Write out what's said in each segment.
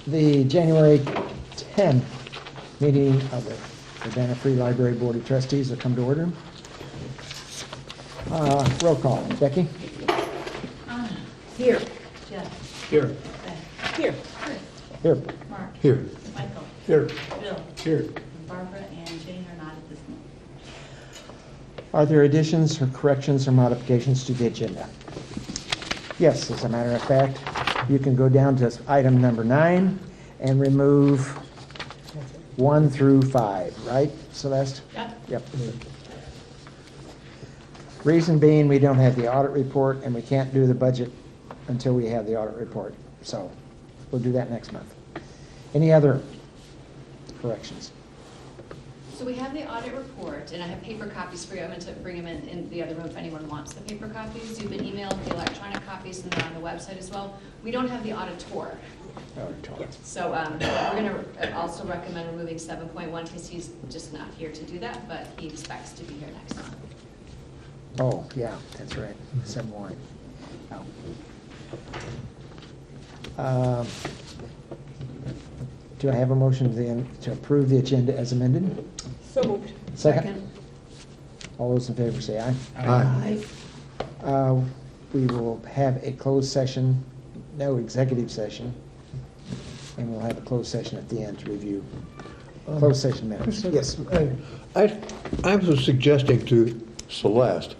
The January 10th meeting of the Urbana Free Library Board of Trustees will come to order. Roll call. Becky? Here. Jeff. Here. Beth. Here. Chris. Here. Mark. Here. Michael. Here. Bill. Here. And Barbara and Jane are not at this moment. Are there additions or corrections or modifications to the agenda? Yes, as a matter of fact, you can go down to item number 9 and remove 1 through 5, right, Celeste? Yep. Yep. Reason being, we don't have the audit report, and we can't do the budget until we have the audit report. So we'll do that next month. Any other corrections? So we have the audit report, and I have paper copies for you. I'm going to bring them in the other room if anyone wants the paper copies. You've been emailed the electronic copies, and they're on the website as well. We don't have the auditor. So we're going to also recommend removing 7.1 because he's just not here to do that, but he expects to be here next month. Oh, yeah, that's right, 7-1. Oh. Do I have a motion then to approve the agenda as amended? So moved. Second? All those in favor say aye. Aye. We will have a closed session, no executive session, and we'll have a closed session at the end to review closed session minutes. Yes. I was suggesting to Celeste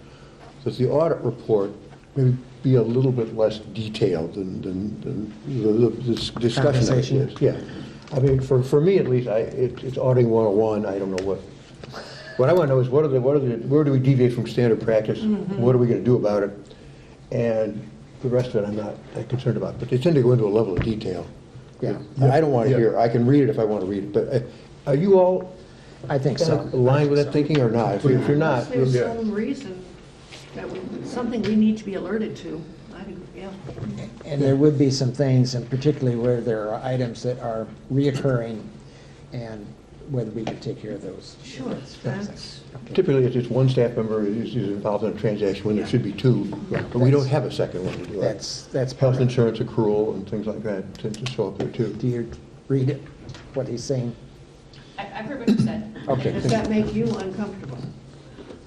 that the audit report maybe be a little bit less detailed than the discussion of it Conversation. is. Yeah. I mean, for me at least, it's auditing 101. I don't know what I want to know is where do we deviate from standard practice? Mm-hmm. What are we going to do about it? And the rest of it I'm not that concerned about. But they tend to go into a level of detail. Yeah. I don't want to hear. I can read it if I want to read it. But are you all I think so. aligned with that thinking or not? If you're not, There's some reason that something we need to be alerted to. Yeah. And there would be some things, and particularly where there are items that are reoccurring, and whether we could take care of those. Sure. That's, typically it's just one staff member is involved in a transaction when there should be 2, Yeah, but we don't have a second one to do it. That's part Health of it. insurance accrual and things like that tend to show up there too. Do you read it, what he's saying? I've heard what you said. Okay. does that make you uncomfortable?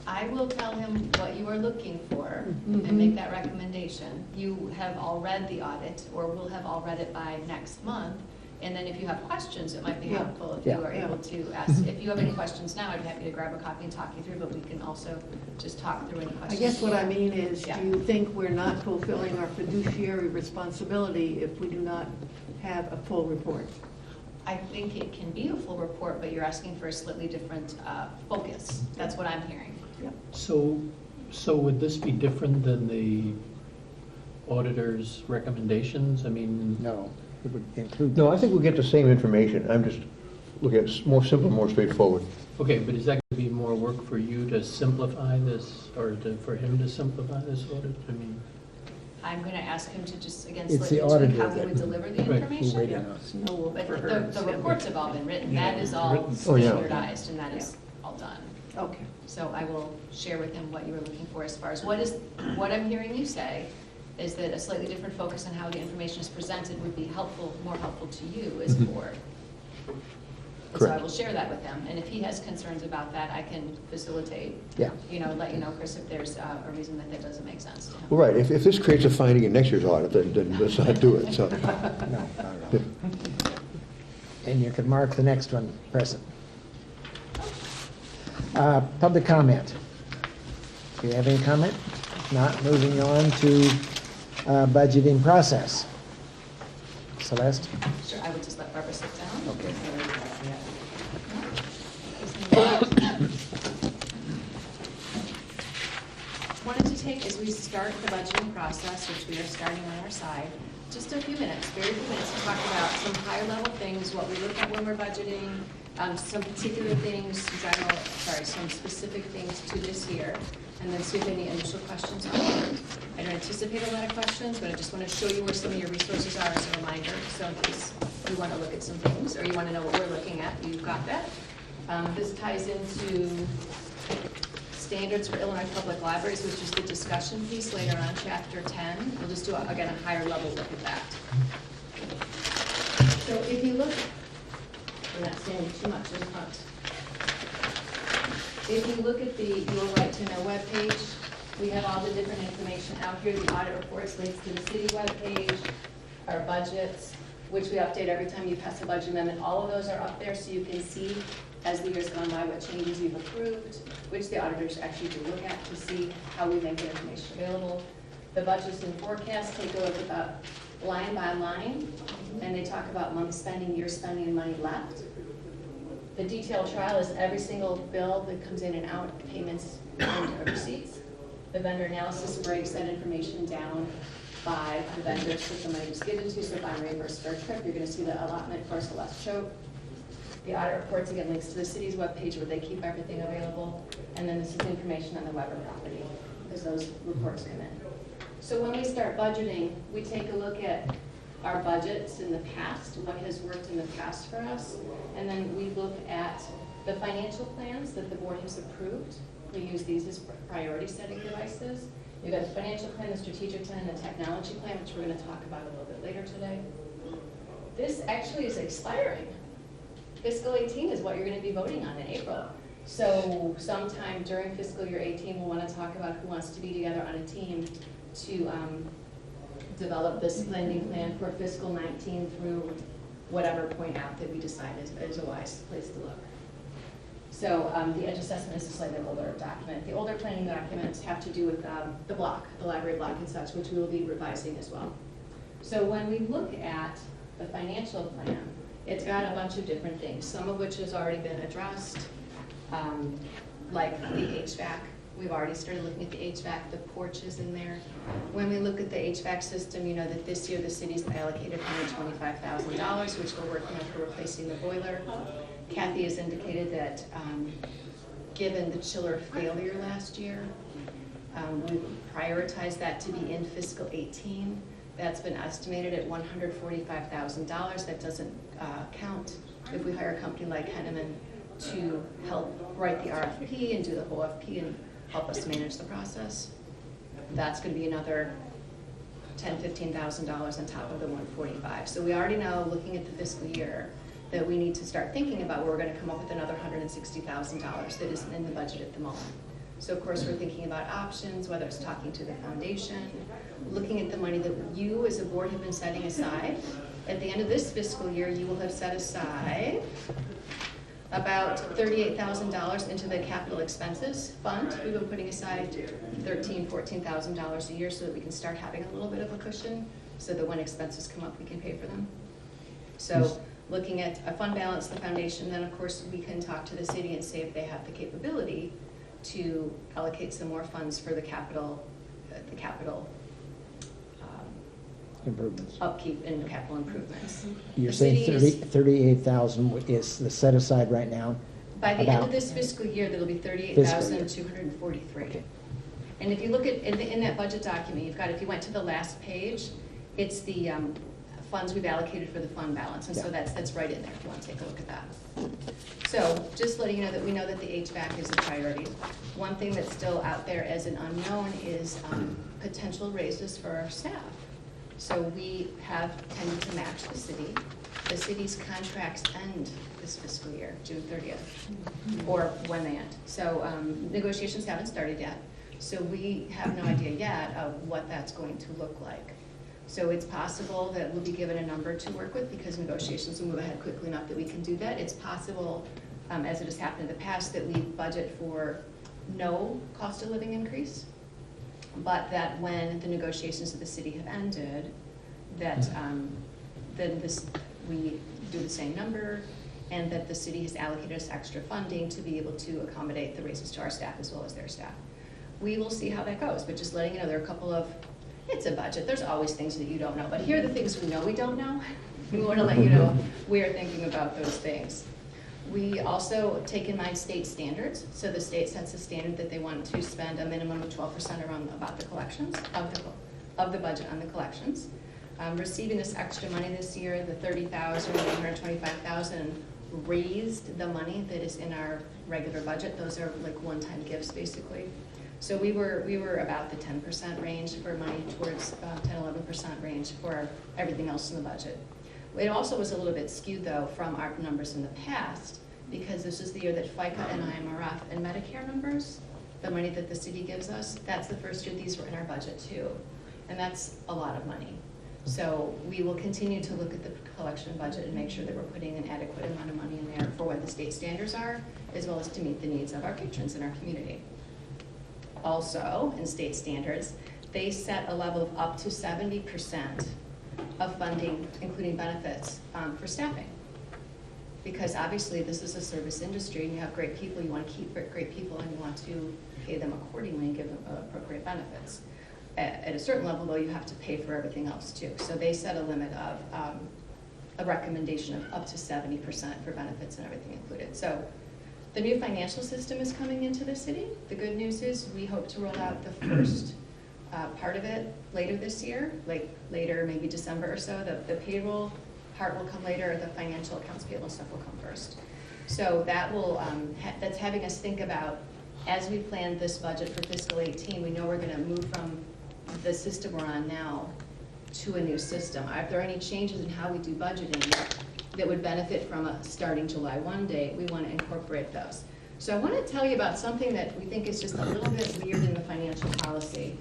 I will tell him what you are looking for Mhm. and make that recommendation. You have all read the audit, or will have all read it by next month. And then if you have questions, it might be Yeah. helpful if Yeah. you are able to ask. If you have any questions now, I'd be happy to grab a copy and talk you through, but we can also just talk through any I questions. guess what I mean is, Yeah. do you think we're not fulfilling our fiduciary responsibility if we do not have a full report? I think it can be a full report, but you're asking for a slightly different focus. That's what I'm hearing. So would this be different than the auditor's recommendations? I mean, No, it would include. No, I think we'll get the same information. I'm just looking at it more simple, more straightforward. okay, but is that going to be more work for you to simplify this, or for him to simplify this audit? I mean, I'm going to ask him to just, again, It's the slightly tweak auditor how he that- would deliver the Right. information. Waiting on us. No work But for her. the reports have all been written. That is all Oh, yeah. standardized, and that is all done. Okay. So I will share with him what you were looking for as far as what I'm hearing you say is that a slightly different focus on how the information is presented would be helpful, more helpful to you as a board. And so I Correct. will share that with him, and if he has concerns about that, I can facilitate, Yeah. let you know, Chris, if there's a reason that doesn't make sense to him. Well, right, if this creates a finding in next year's audit, then let's not do it, so. No, not at all. And you can mark the next one present. Public comment. Do you have any comment? If not, moving on to budgeting process. Celeste? Sure, I would just let Barbara sit down. Okay. Wanted to take, as we start the budgeting process, which we are starting on our side, just a few minutes, very few minutes to talk about some higher level things, what we look at when we're budgeting, some particular things, some specific things to this year, and then see if any initial questions on it. I don't anticipate a lot of questions, but I just want to show you where some of your resources are as a reminder. So in case you want to look at some things or you want to know what we're looking at, you've got that. This ties into standards for Illinois Public Libraries, which is the discussion piece later on, Chapter 10. We'll just do, again, a higher level look at that. So If you look, I'm not saying too much in front. If you look at the Your Right to Know webpage, we have all the different information out here. The audit reports links to the city webpage, our budgets, which we update every time you pass a budget amendment. All of those are up there so you can see as the years gone by what changes you've approved, which the auditors actually do look at to see how we make the information available. The budgets and forecasts take a look about line by line, and they talk about month spending, year spending, and money left. The detailed trial is every single bill that comes in and out, payments and receipts. The vendor analysis breaks that information down by the vendors that the money was given to. So if I'm reimbursed for a trip, you're going to see the allotment for Celeste Choate. The audit reports, again, links to the city's webpage where they keep everything available. And then this is information on the Weber property, because those reports come in. So when we start budgeting, we take a look at our budgets in the past, what has worked in the past for us, and then we look at the financial plans that the board has approved. We use these as priority setting devices. You've got the financial plan, the strategic plan, and the technology plan, which we're going to talk about a little bit later today. This actually is expiring. Fiscal 18 is what you're going to be voting on in April. So sometime during fiscal year 18, we'll want to talk about who wants to be together on a team to develop this spending plan for fiscal 19 through whatever point out that we decide is a wise place to look. So the edge assessment is a slightly older document. The older planning documents have to do with the block, the library block and such, which we will be revising as well. So when we look at the financial plan, it's got a bunch of different things, some of which has already been addressed, like the HVAC. We've already started looking at the HVAC, the porches in there. When we look at the HVAC system, you know that this year the city's allocated $125,000, which we're working on for replacing the boiler. Kathy has indicated that given the chiller failure last year, we prioritized that to be in fiscal 18. That's been estimated at $145,000. That doesn't count if we hire a company like Henneman to help write the RFP and do the whole RFP and help us manage the process. That's going to be another $10,000, $15,000 on top of the $145,000. So we already know, looking at the fiscal year, that we need to start thinking about where we're going to come up with another $160,000 that isn't in the budget at the moment. So of course we're thinking about options, whether it's talking to the foundation, looking at the money that you as a board have been setting aside. At the end of this fiscal year, you will have set aside about $38,000 into the capital expenses fund. We've been putting aside $13,000, $14,000 a year so that we can start having a little bit of a cushion so that when expenses come up, we can pay for them. So looking at a fund balance, the foundation, then of course we can talk to the city and say if they have the capability to allocate some more funds for the capital Improvements. upkeep and capital improvements. You're The saying city is- 38,000 is the set aside right now? By the end About- of this fiscal year, that'll be Fiscal year. 38,243. Okay. And if you look at, in that budget document, you've got, if you went to the last page, it's the funds we've allocated for the fund balance, and so Yeah. that's right in there, if you want to take a look at that. So, just letting you know that we know that the HVAC is a priority. One thing that's still out there as an unknown is potential raises for our staff. So we have tended to match the city. The city's contracts end this fiscal year, June 30th, or when they end. So negotiations haven't started yet. So we have no idea yet of what that's going to look like. So it's possible that we'll be given a number to work with because negotiations will move ahead quickly enough that we can do that. It's possible, as it has happened in the past, that we budget for no cost of living increase, but that when the negotiations with the city have ended, that then we do the same number, and that the city has allocated us extra funding to be able to accommodate the raises to our staff as well as their staff. We will see how that goes, but just letting you know, there are a couple of, it's a budget, there's always things that you don't know, but here are the things we know we don't know. We want to let you know we are thinking about those things. We also take in mind state standards. So the state sets a standard that they want to spend a minimum of 12% around about the collections, of the budget on the collections. Receiving this extra money this year, the $30,000, $125,000, raised the money that is in our regular budget. Those are like one-time gifts, basically. So we were about the 10% range for money towards 10-11% range for everything else in the budget. It also was a little bit skewed, though, from our numbers in the past, because this is the year that FICA and IMRF and Medicare numbers, the money that the city gives us, that's the first year these were in our budget too. And that's a lot of money. So we will continue to look at the collection budget and make sure that we're putting an adequate amount of money in there for what the state standards are, as well as to meet the needs of our patrons in our community. Also, in state standards, they set a level of up to 70% of funding, including benefits, for staffing. Because obviously this is a service industry and you have great people, you want to keep great people and you want to pay them accordingly and give them appropriate benefits. At a certain level though, you have to pay for everything else too. So they set a limit of a recommendation of up to 70% for benefits and everything included. So the new financial system is coming into the city. The good news is we hope to roll out the first part of it later this year, like later, maybe December or so. The payroll part will come later, the financial accounts payable stuff will come first. So that will, that's having us think about, as we plan this budget for fiscal 18, we know we're gonna move from the system we're on now to a new system. If there are any changes in how we do budgeting that would benefit from a starting July 1 date, we wanna incorporate those. So I wanna tell you about something that we think is just a little bit weird in the financial policy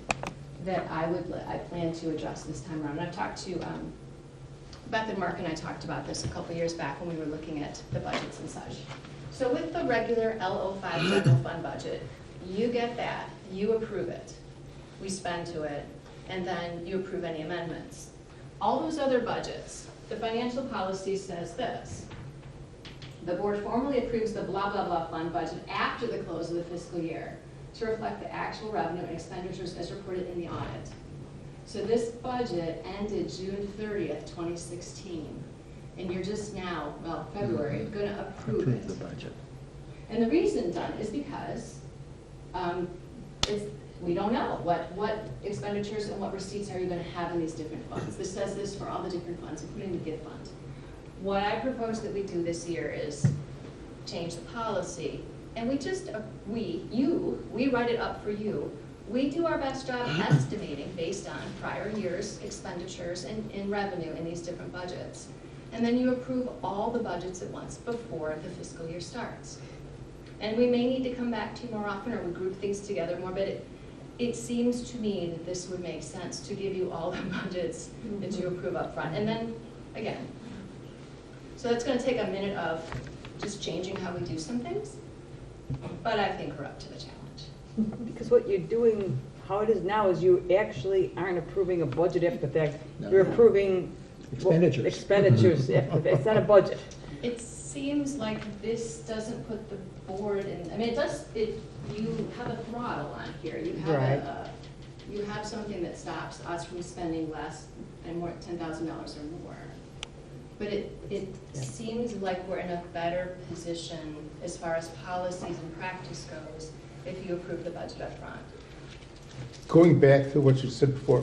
that I plan to address this time around. And I've talked to, Beth and Mark and I talked about this a couple years back when we were looking at the budgets and such. So with the regular L05 general fund budget, you get that, you approve it, we spend to it, and then you approve any amendments. All those other budgets, the financial policy says this: the board formally approves the blah, blah, blah fund budget after the close of the fiscal year to reflect the actual revenue and expenditures as reported in the audit. So this budget ended June 30th, 2016, and you're just now, well, February, going to approve it. the budget. And the reason done is because we don't know what expenditures and what receipts are you going to have in these different funds. This says this for all the different funds, including the gift fund. What I propose that we do this year is change the policy, and we write it up for you. We do our best job estimating based on prior year's expenditures and revenue in these different budgets. And then you approve all the budgets at once before the fiscal year starts. And we may need to come back to you more often, or we group things together more, but it seems to me that this would make sense to give you all the budgets that you approve up front. And then, again, so that's gonna take a minute of just changing how we do some things, but I think we're up to the challenge. Because what you're doing, how it is now, is you actually aren't approving a budget after the fact. You're approving Expenditures. Expenditures after the fact. It's not a budget. It seems like this doesn't put the board in, I mean, it does, you have a throttle on here. You have you have something that stops us from spending less and more, $10,000 or more. But it seems like we're in a better position as far as policies and practice goes if you approve the budget up front. Going back to what you said before,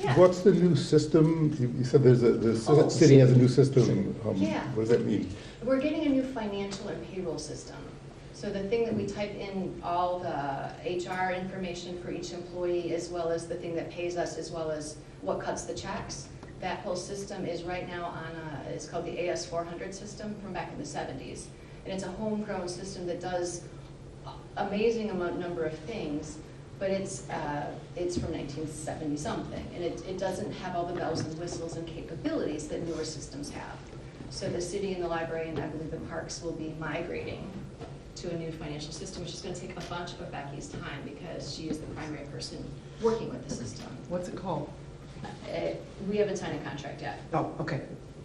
Yeah. what's the new system? You said the city has a new system. Yeah. What does that mean? We're getting a new financial and payroll system. So the thing that we type in all the HR information for each employee, as well as the thing that pays us, as well as what cuts the checks, that whole system is right now on it's called the AS400 system from back in the 70s. And it's a homegrown system that does amazing number of things, but it's from 1970 something, and it doesn't have all the bells and whistles and capabilities that newer systems have. So the city and the library and I believe the parks will be migrating to a new financial system, which is going to take a bunch of Becky's time because she is the primary person working with the system. What's it called? We haven't signed a contract yet. Oh, okay.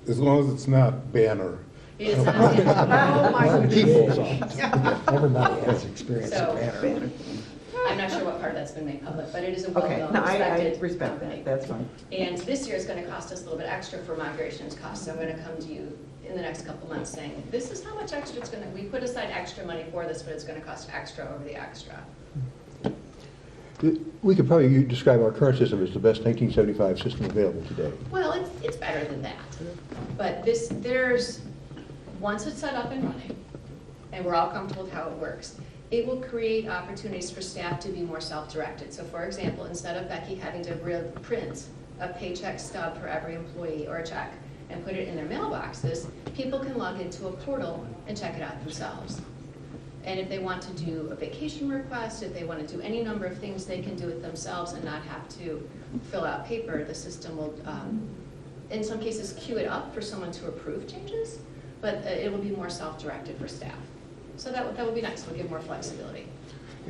As long as it's not Banner. It is not. Oh, my People's goodness. office. Everybody has experience So- with Banner. I'm not sure what part that's been made public, but it is a Okay, well-known, no, I respected respect company. that, that's fine. And this year is going to cost us a little bit extra for migrations costs. So I'm going to come to you in the next couple months saying, this is how much extra it's going to, we put aside extra money for this, but it's going to cost extra over the extra. We could probably describe our current system as the best 1975 system available today. Well, it's better than that. But once it's set up and running, and we're all comfortable with how it works, it will create opportunities for staff to be more self-directed. So for example, instead of Becky having to print a paycheck stub for every employee or a check and put it in their mailboxes, people can log into a portal and check it out themselves. And if they want to do a vacation request, if they want to do any number of things, they can do it themselves and not have to fill out paper. The system will, in some cases, queue it up for someone to approve changes, but it will be more self-directed for staff. So that would be nice. We'll give more flexibility.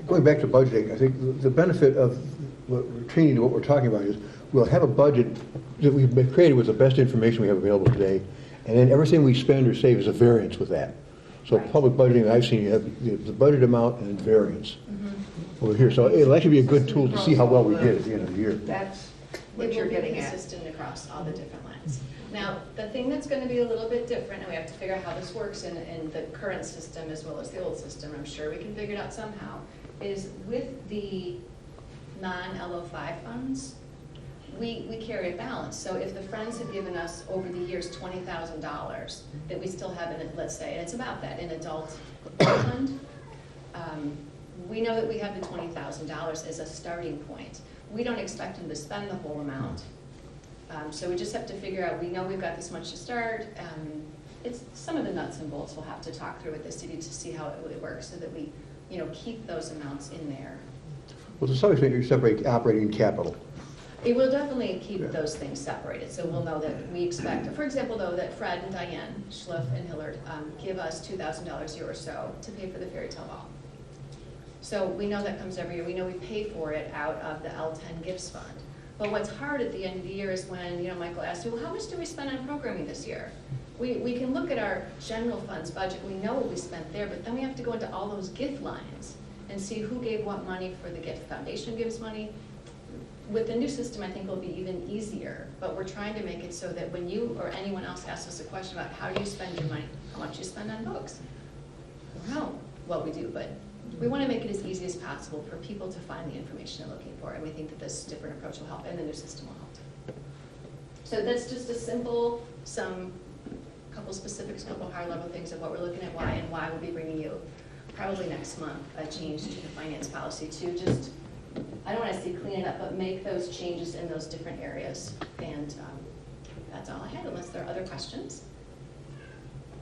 Going back to budgeting, I think the benefit of what we're training to what we're talking about is we'll have a budget that we've been created with the best information we have available today, and then everything we spend or save is a variance with that. So public budgeting, I've seen you have the budget amount and variance over here. So it'll actually be a good tool to see how well we did at the end of the year. That's what It you're will be getting at. consistent across all the different lines. Now, the thing that's going to be a little bit different, and we have to figure out how this works in the current system as well as the old system, I'm sure we can figure it out somehow, is with the non-LO5 funds, we carry a balance. So if the Friends have given us over the years $20,000 that we still have in it, let's say, and it's about that, in adult fund, we know that we have the $20,000 as a starting point. We don't expect them to spend the whole amount. So we just have to figure out, we know we've got this much to start. It's some of the nuts and bolts we'll have to talk through with the city to see how it really works so that we, keep those amounts in there. Well, to some extent, you separate operating and capital. It will definitely keep those things separated, so we'll know that we expect, for example, though, that Fred and Diane Schliff and Hillard give us $2,000 a year or so to pay for the fairy tale ball. So we know that comes every year. We know we pay for it out of the L10 Gifts Fund. But what's hard at the end of the year is when, Michael asks you, well, how much do we spend on programming this year? We can look at our general funds budget, we know what we spent there, but then we have to go into all those gift lines and see who gave what money for the gift. Foundation gives money. With the new system, I think it'll be even easier, but we're trying to make it so that when you or anyone else asks us a question about how do you spend your money, how much you spend on books, we know what we do, but we want to make it as easy as possible for people to find the information they're looking for, and we think that this different approach will help, and the new system will help too. So that's just a simple, couple specifics, couple higher level things of what we're looking at, why we'll be bringing you probably next month a change to the finance policy to just, I don't want to say clean it up, but make those changes in those different areas. And that's all I had, unless there are other questions.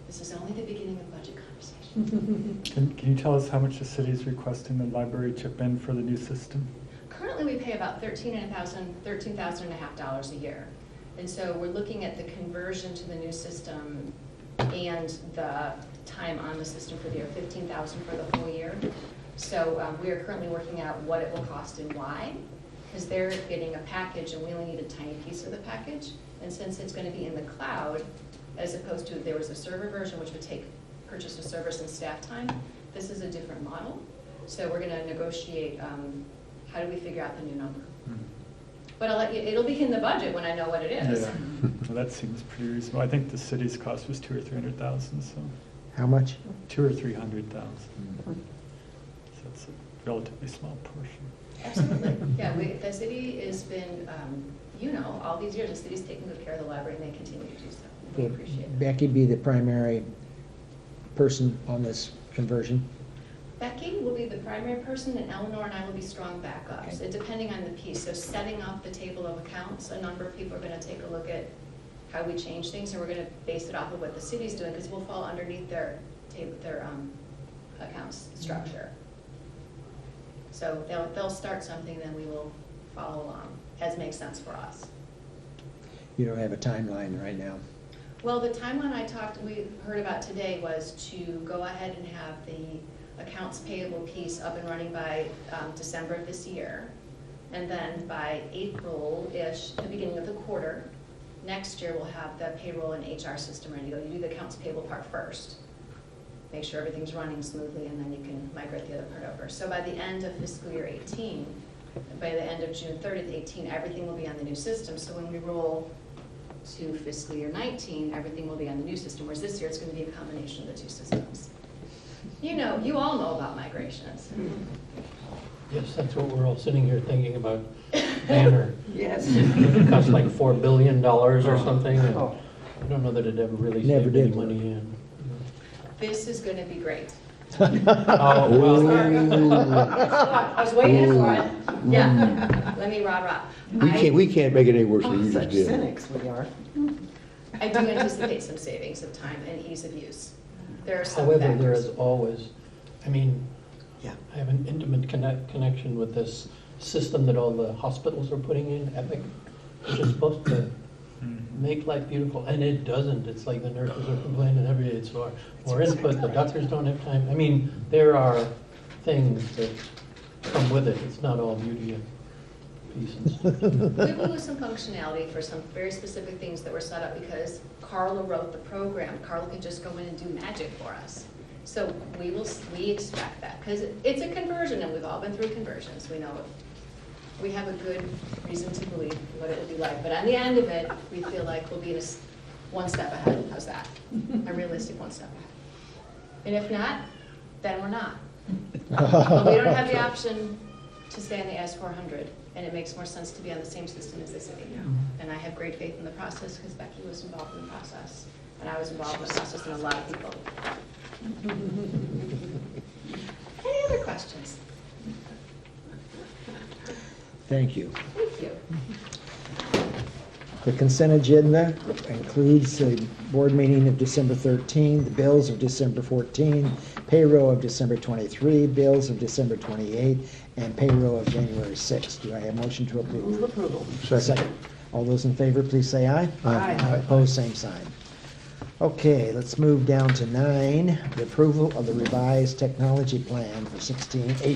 This is only the beginning of budget conversation. Can you tell us how much the city is requesting the library chip in for the new system? Currently, we pay about $13,500 a year. And so we're looking at the conversion to the new system and the time on the system for the year, $15,000 for the whole year. So we are currently working out what it will cost and why, because they're getting a package and we only need a tiny piece of the package. And since it's going to be in the cloud, as opposed to there was a server version which would purchase a server and staff time, this is a different model. So we're going to negotiate how do we figure out the new number. But it'll be in the budget when I know what it is. Yeah, well, that seems pretty reasonable. I think the city's cost was $200,000 or $300,000, so How much? $200,000 or $300,000. So it's a relatively small portion. Absolutely. Yeah, the city has been, all these years, the city's taken good care of the library and they continue to do so. We appreciate it. Becky be the primary person on this conversion? Becky will be the primary person, and Eleanor and I will be strong backups, depending on the piece. So setting up the table of accounts, a number of people are going to take a look at how we change things, and we're going to base it off of what the city's doing, because we'll fall underneath their accounts structure. So they'll start something, then we will follow along, as makes sense for us. You don't have a timeline right now. Well, the timeline we heard about today was to go ahead and have the accounts payable piece up and running by December of this year. And then by April-ish, the beginning of the quarter, next year we'll have the payroll and HR system ready to go. You do the accounts payable part first. Make sure everything's running smoothly, and then you can migrate the other part over. So by the end of fiscal year 18, by the end of June 30th, 18, everything will be on the new system. So when we roll to fiscal year 19, everything will be on the new system, whereas this year it's going to be a combination of the two systems. You all know about migrations. Yes, that's what we're all sitting here thinking about. Banner. Yes. It cost like $4 billion or something. And I don't know that it ever really Never saved any did. money in. This is going to be great. Oh, well, I was waiting for it. Yeah, let me rah-rah. We can't make it any worse than you just Such did. cynics we are. I do anticipate some savings of time and ease of use. There are some However, there factors. is always, I mean, Yeah. I have an intimate connection with this system that all the hospitals are putting in, Epic, which is supposed to make life beautiful, and it doesn't. It's like the nurses are complaining every day, it's more input, the doctors don't have time. I mean, there are things that come with it. It's not all beauty and peace and stuff. We will lose some functionality for some very specific things that were set up because Carla wrote the program. Carla can just go in and do magic for us. So we expect that, because it's a conversion, and we've all been through conversions. We know it. We have a good reason to believe what it will be like. But on the end of it, we feel like we'll be one step ahead. How's that? A realistic one step ahead. And if not, then we're not. But we don't have the option to stay on the S400, and it makes more sense to be on the same system as the city. And I have great faith in the process because Becky was involved in the process, and I was involved in the process, and a lot of people. Any other questions? Thank you. Thank you. The consent agenda includes the board meeting of December 13, the bills of December 14, payroll of December 23, bills of December 28, and payroll of January 6. Do I have a motion to approve? Move approval. Second. All those in favor, please say aye. Aye. Opposed, same sign. Okay, let's move down to 9, the approval of the revised technology plan for 16-18.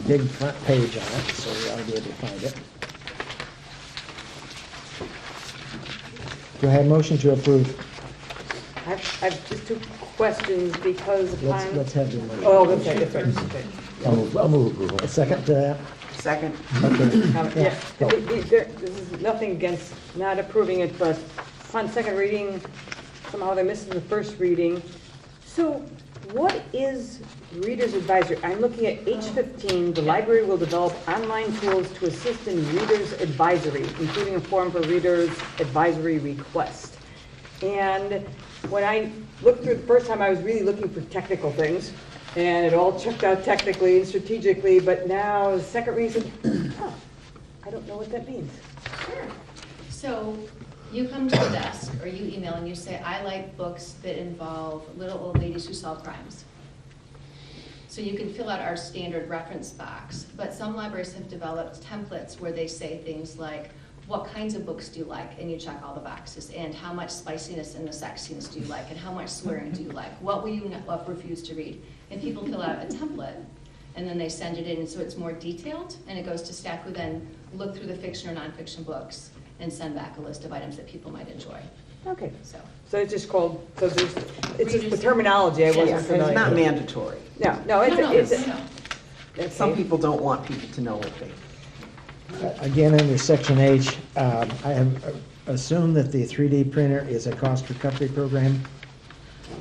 Big front page on it, so we ought to be able to find it. Do I have a motion to approve? I've just two questions because upon. Let's have the motion. Oh, okay, that's right. Okay. I'll move approval. A second to that? Second. Okay. Yeah, go. this is nothing against not approving it, but on second reading, somehow they're missing the first reading. So what is Reader's Advisory? I'm looking at H15, the library will develop online tools to assist in Reader's Advisory, including a form for Reader's Advisory request. And when I looked through the first time, I was really looking for technical things, and it all checked out technically and strategically, but now the second reason, I don't know what that means. Sure. So you come to the desk or you email and you say, I like books that involve little old ladies who solve crimes. So you can fill out our standard reference box, but some libraries have developed templates where they say things like, what kinds of books do you like? And you check all the boxes. And how much spiciness in the sex scenes do you like? And how much swearing do you like? What will you refuse to read? And people fill out a template, and then they send it in, so it's more detailed, and it goes to staff who then look through the fiction or nonfiction books and send back a list of items that people might enjoy. Okay, So so it's just called, so there's, it's just the terminology I wasn't Yes, familiar with. it's not mandatory. No, it's, no. okay. Some people don't want people to know what they. Again, under section H, I have assumed that the 3D printer is a cost recovery program.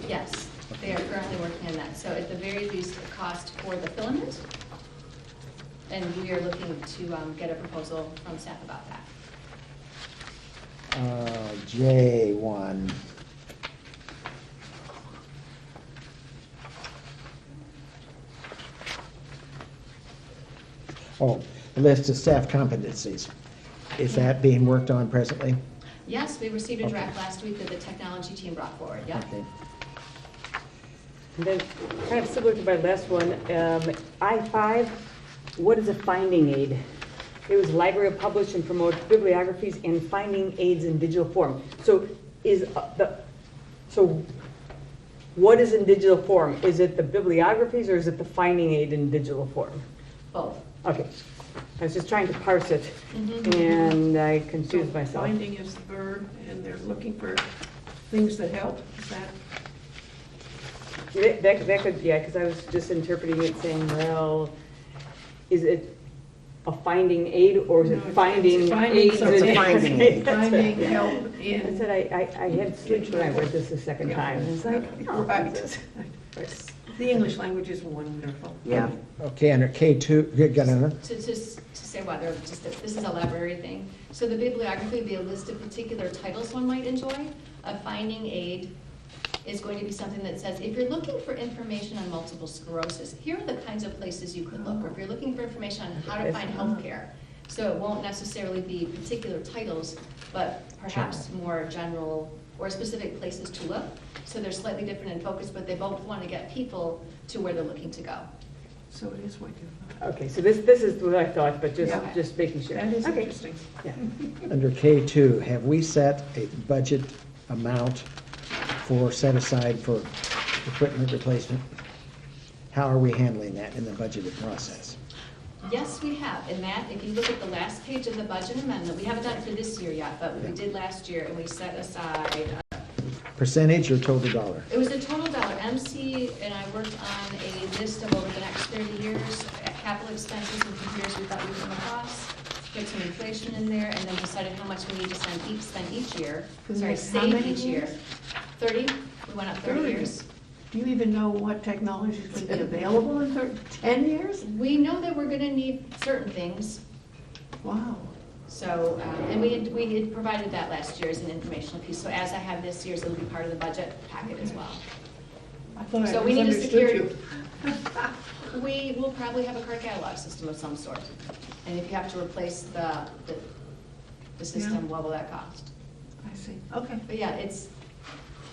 Yes, they are currently working on that. So at the very least, the cost for the filament, and we are looking to get a proposal from staff about that. J1. Oh, the list of staff competencies. Is that being worked on presently? Yes, we received a draft last week that the technology team brought forward, yeah. Okay. And then, kind of similar to my last one, I-5, what is a finding aid? It was library will publish and promote bibliographies and finding aids in digital form. So so what is in digital form? Is it the bibliographies or is it the finding aid in digital form? Both. Okay, I was just trying to parse it, and I confused myself. Finding is the verb, and they're looking for things that help, is that? That could, yeah, because I was just interpreting it saying, well, is it a finding aid or is it No, it's finding finding aids? something. It's a finding aid. Finding help I in. said I had sleep when I read this the second time. It's like, oh, Right. The English language is wonderful. Yeah. Okay, under K2, you got another? To say why they're just, this is a library thing. So the bibliography would be a list of particular titles one might enjoy. A finding aid is going to be something that says, if you're looking for information on multiple sclerosis, here are the kinds of places you could look, or if you're looking for information on how to find healthcare. So it won't necessarily be particular titles, but perhaps more general or specific places to look. So they're slightly different in focus, but they both want to get people to where they're looking to go. So it is what you Okay, so this is what I thought, but Yeah. just making sure. That is Okay. interesting. Yeah. Under K2, have we set a budget amount for set aside for equipment replacement? How are we handling that in the budgeted process? Yes, we have, and that, if you look at the last page of the budget amendment, we haven't done it for this year yet, but we did last year, and we set aside, Percentage or total dollar? it was a total dollar. MC and I worked on a list of over the next 30 years, capital expenses and computers we thought we were going to cost, put some inflation in there, and then decided how much we need to spend each year. Sorry, How save many each year. years? 30, we went up 30 years. Do you even know what technology is going to be available in 10 years? We know that we're going to need certain things, Wow. so, and we had provided that last year as an informational piece. So as I have this year's, it'll be part of the budget packet as well. I thought I So we need a misunderstood security. We will probably have a card catalog system of some sort. And if you have to replace the system, Yeah. what will that cost? I see, okay. But yeah, it's.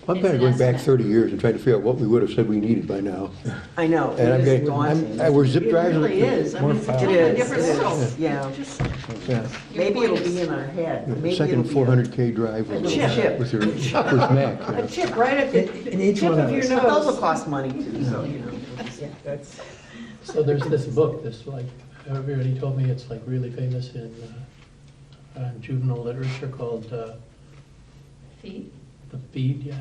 I'm it's kind of an going back estimate. 30 years and trying to figure out what we would have said we needed by now. I know, And I'm it is getting, daunting. we're zip It drives. really is. I More mean, it's a files. totally It is, different it world. is, yeah. Just Yeah. Maybe it'll be in our head. Maybe it'll Second be 400K drive with A chip. with your first Mac. you know. a chip right at the In each tip one of of your us. But those will nose. cost money too, so, you know. Yeah, that's, So there's this book, this like, everybody told me it's like really famous in juvenile literature called Feet. The Feed, yeah.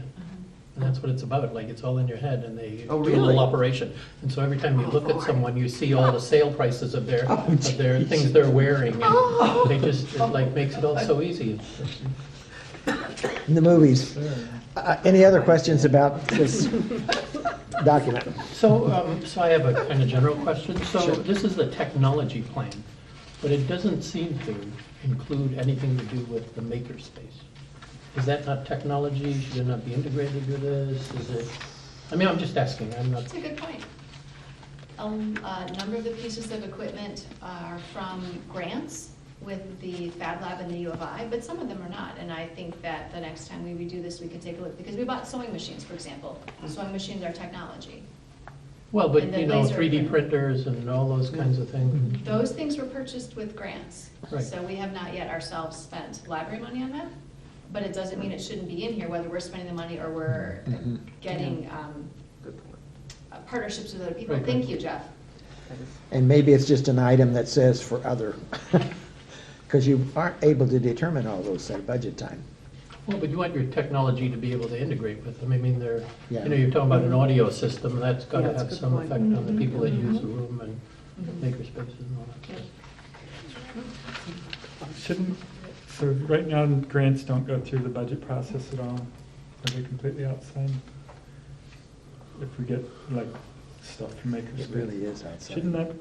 And that's what it's about, like it's all in your head and they Oh, do a really? little operation. And so every time you look at someone, you see all the sale prices of their geez. things they're wearing. And they just, it like makes it all so easy. In the movies. Any other questions about this document? So, so I have a kind of general question. So Sure. this is the technology plan, but it doesn't seem to include anything to do with the makerspace. Is that not technology? Should it not be integrated with this? Is it, I mean, I'm just asking, I'm not, That's a good point. A number of the pieces of equipment are from grants with the Fab Lab and the U of I, but some of them are not. And I think that the next time we redo this, we could take a look, because we bought sewing machines, for example. Sewing machines are technology. well, but And the you know, laser 3D print. printers and all those kinds of things. Those things were purchased with grants. Right. So we have not yet ourselves spent library money on that, but it doesn't mean it shouldn't be in here, whether we're spending the money or we're getting partnerships with other people. Right, Thank right. you, Jeff. And maybe it's just an item that says for other, because you aren't able to determine all those at budget time. Well, but you want your technology to be able to integrate with them. I mean, they're, Yeah. you know, you're talking about an audio system, that's got Yeah, to that's a have good some point. effect on the people that use the room and makerspaces and all that. Shouldn't, so right now, grants don't go through the budget process at all? Are they completely outside? If we get like stuff from It Makerspace? really is outside. Shouldn't that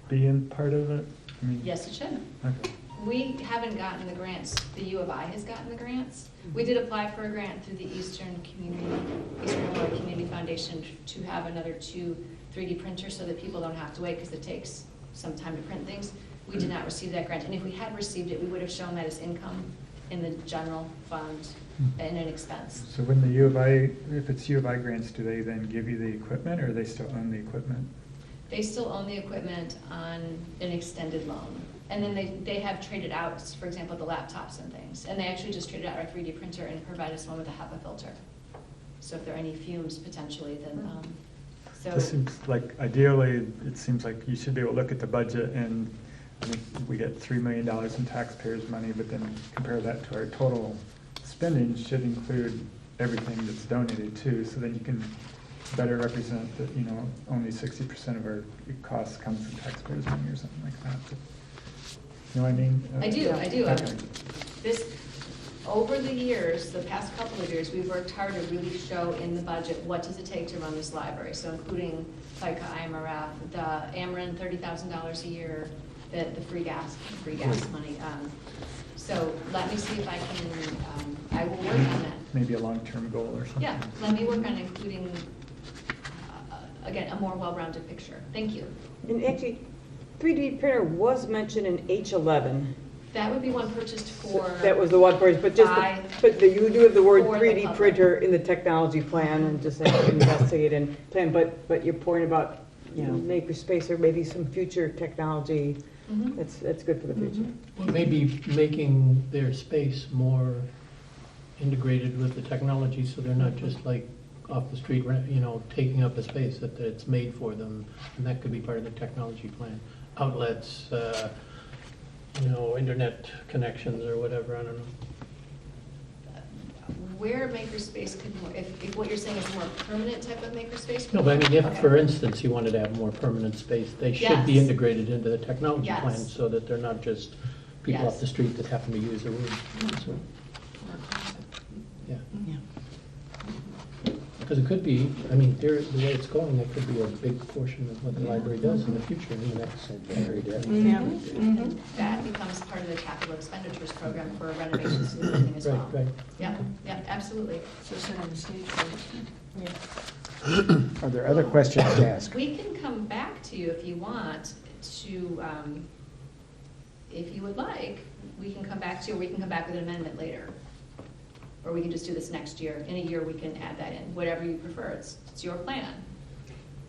be in part of it? I mean, Yes, it should. okay. We haven't gotten the grants, the U of I has gotten the grants. We did apply for a grant through the Eastern Illinois Community Foundation to have another 2 3D printers so that people don't have to wait, because it takes some time to print things. We did not receive that grant, and if we had received it, we would have shown that as income in the general fund and an expense. So when the U of I, if it's U of I grants, do they then give you the equipment, or they still own the equipment? They still own the equipment on an extended loan. And then they have traded out, for example, the laptops and things. And they actually just traded out our 3D printer and provided us one with a HEPA filter. So if there are any fumes potentially, then, so. This seems like, ideally, it seems like you should be able to look at the budget and I think we get $3 million in taxpayers' money, but then compare that to our total spending should include everything that's donated too, so then you can better represent that, you know, only 60% of our costs comes from taxpayers' money or something like that. You know what I mean? I do. Okay. This, over the years, the past couple of years, we've worked hard to really show in the budget, what does it take to run this library? So including FICA, IMRF, the Ameren, $30,000 a year, the free gas money. So let me see if I can, I will work on that. Maybe a long-term goal or something. Yeah, let me work on including, again, a more well-rounded picture. Thank you. And actually, 3D printer was mentioned in H11. That would be one purchased for. That was the one purchase, but you do have the word For the 3D public. printer in the technology plan and just have to investigate and plan, but your point about, makerspace or maybe some future technology, Mhm. that's good for the future. Well, maybe making their space more integrated with the technology, so they're not just like off the street, taking up a space, that it's made for them, and that could be part of the technology plan. Outlets, internet connections or whatever, I don't know. Where makerspace could, if what you're saying is a more permanent type of makerspace? No, but I mean, if, Okay. for instance, you wanted to have more permanent space, they should be Yes. integrated into the technology Yes. plan, so that they're not just people off Yes. the street that happen to use the room. So, yeah. Because it could be, I mean, the way it's going, that could be a big portion of what the library does in the future, in the next century. That becomes part of the capital expenditures program for renovations and everything as well. Right. Yeah, absolutely. So sit on the stage for Are there other questions to ask? We can come back to you if you want to, if you would like, we can come back to you, or we can come back with an amendment later. Or we can just do this next year. In a year, we can add that in, whatever you prefer. It's your plan.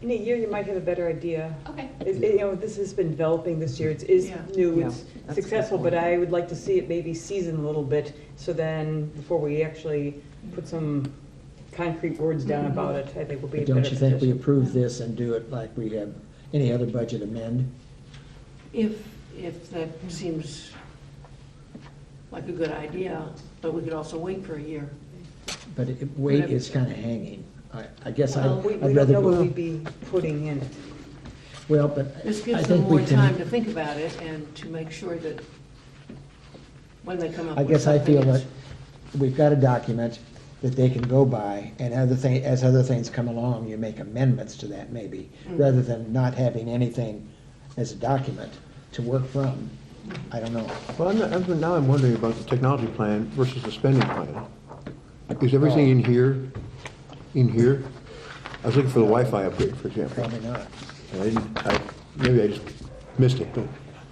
In a year, you might have a better idea. Okay. This has been developing this year, it is Yeah. new, Yeah, it's that's a good successful, point. but I would like to see it maybe season a little bit, so then, before we actually put some concrete words down about it, I think we'll be in a better Don't you think we position. approve this and do it like we have any other budget amend? If that seems like a good idea, but we could also wait for a year. But weight is kind of hanging. I guess Well, we I'd don't rather. know what we'd be putting in it. Well, but This I gives them think more we time to can, think about it and to make sure that when they come up I with guess I something, feel that it's- we've got a document that they can go by, and as other things come along, you make amendments to that maybe, rather than not having anything as a document to work from. I don't know. Well, now I'm wondering about the technology plan versus the spending plan. Is everything in here? I was looking for the Wi-Fi upgrade, for example. Probably not. And maybe I just missed it.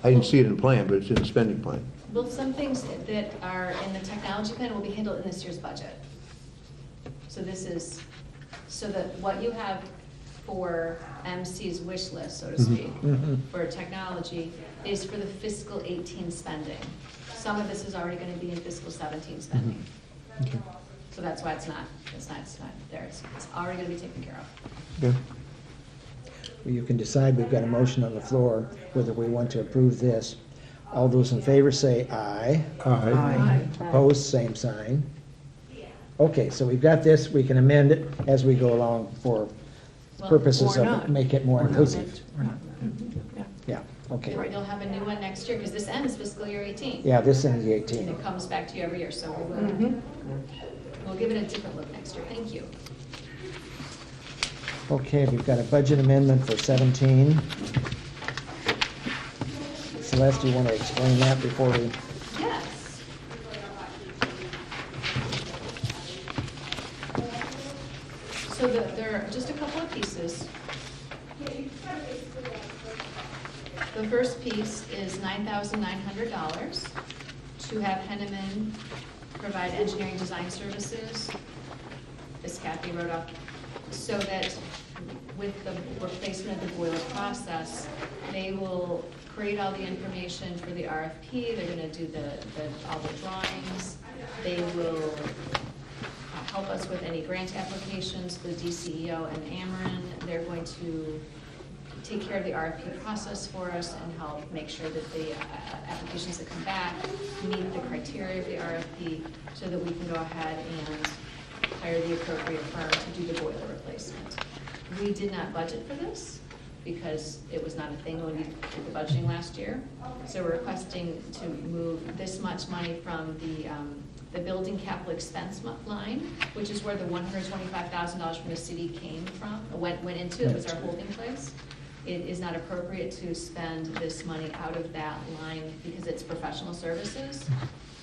I didn't see it in the plan, but it's in the spending plan. Well, some things that are in the technology plan will be handled in this year's budget. So so that what you have for MC's wish list, so to speak, for technology, is for the fiscal 18 spending. Some of this is already going to be in fiscal 17 spending. Okay. So that's why it's not there. It's already going to be taken care of. Yeah. Well, you can decide, we've got a motion on the floor, whether we want to approve this. All those in favor say aye. Aye. Opposed, same sign. Okay, so we've got this, we can amend it as we go along for Well, purposes or of not. make it more Or not. inclusive. Yeah. Yeah, okay. You'll have a new one next year, because this ends fiscal year 18. Yeah, this ends the And 18. it comes back to you every year, so we'll give it a different look next year. Thank you. Okay, we've got a budget amendment for 17. Celeste, do you want to explain that before we? Yes. So there are just a couple of pieces. The first piece is $9,900 to have Henneman provide engineering design services, as Kathy wrote up, so that with the replacement of the boiler process, they will create all the information for the RFP, they're gonna do all the drawings, they will help us with any grant applications, the DCEO and Ameren, they're going to take care of the RFP process for us and help make sure that the applications that come back meet the criteria of the RFP so that we can go ahead and hire the appropriate firm to do the boiler replacement. We did not budget for this because it was not a thing when we did the budgeting last year. So we're requesting to move this much money from the building capital expense line, which is where the $125,000 from the city came from, went into, it was our holding place. it is not appropriate to spend this money out of that line because it's professional services,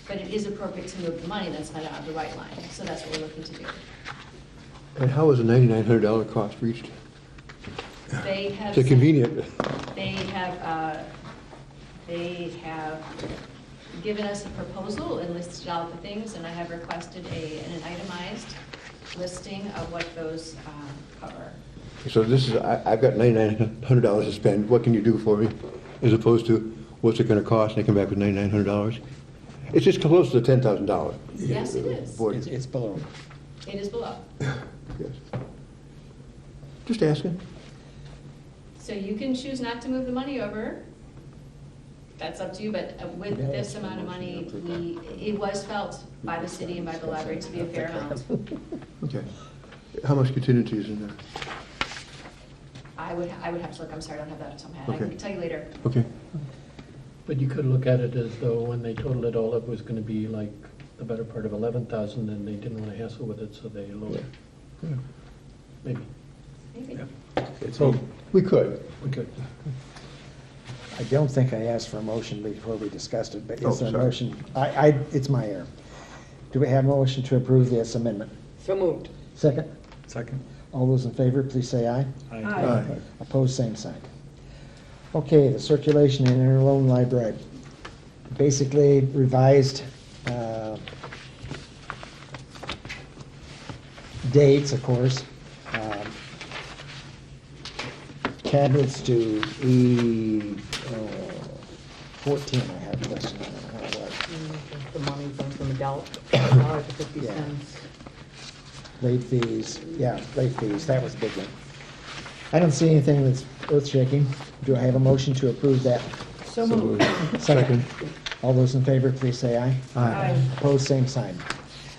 but it is appropriate to move the money that's spent out of the right line, so that's what we're looking to do. And how was the $9,900 cost reached? They have. It's convenient. They have given us a proposal and listed out the things, and I have requested an itemized listing of what those cover. So this is, I've got $9,900 to spend, what can you do for me? As opposed to, what's it gonna cost, and they come back with $9,900? It's just close to the $10,000. Yes, it is. It's below. It is below. Yes. Just asking. So you can choose not to move the money over. That's up to you, but with this amount of money, it was felt by the city and by the library to be a fair amount. Okay. How much contingency is in there? I would have to look, I'm sorry, I don't have that off the top of my head. I Okay. can tell you later. Okay. But you could look at it as though when they totaled it all up, it was gonna be like the better part of 11,000, and they didn't wanna hassle with it, so they lowered. Yeah. Maybe. Maybe. So, We could. We could. I don't think I asked for a motion before we discussed it, but Oh, is there a sorry. motion? It's my error. Do we have a motion to approve this amendment? So moved. Second? Second. All those in favor, please say aye. Aye. Opposed, same sign. Okay, the circulation and interloan library. Basically revised dates, of course. Cabinets to E14, I have a question on how it was. The money from adult, $1.50. Yeah. Late fees, late fees, that was a big one. I don't see anything that's earth-shaking. Do I have a motion to approve that? So moved. Second. All those in favor, please say aye. Aye. Opposed, same sign.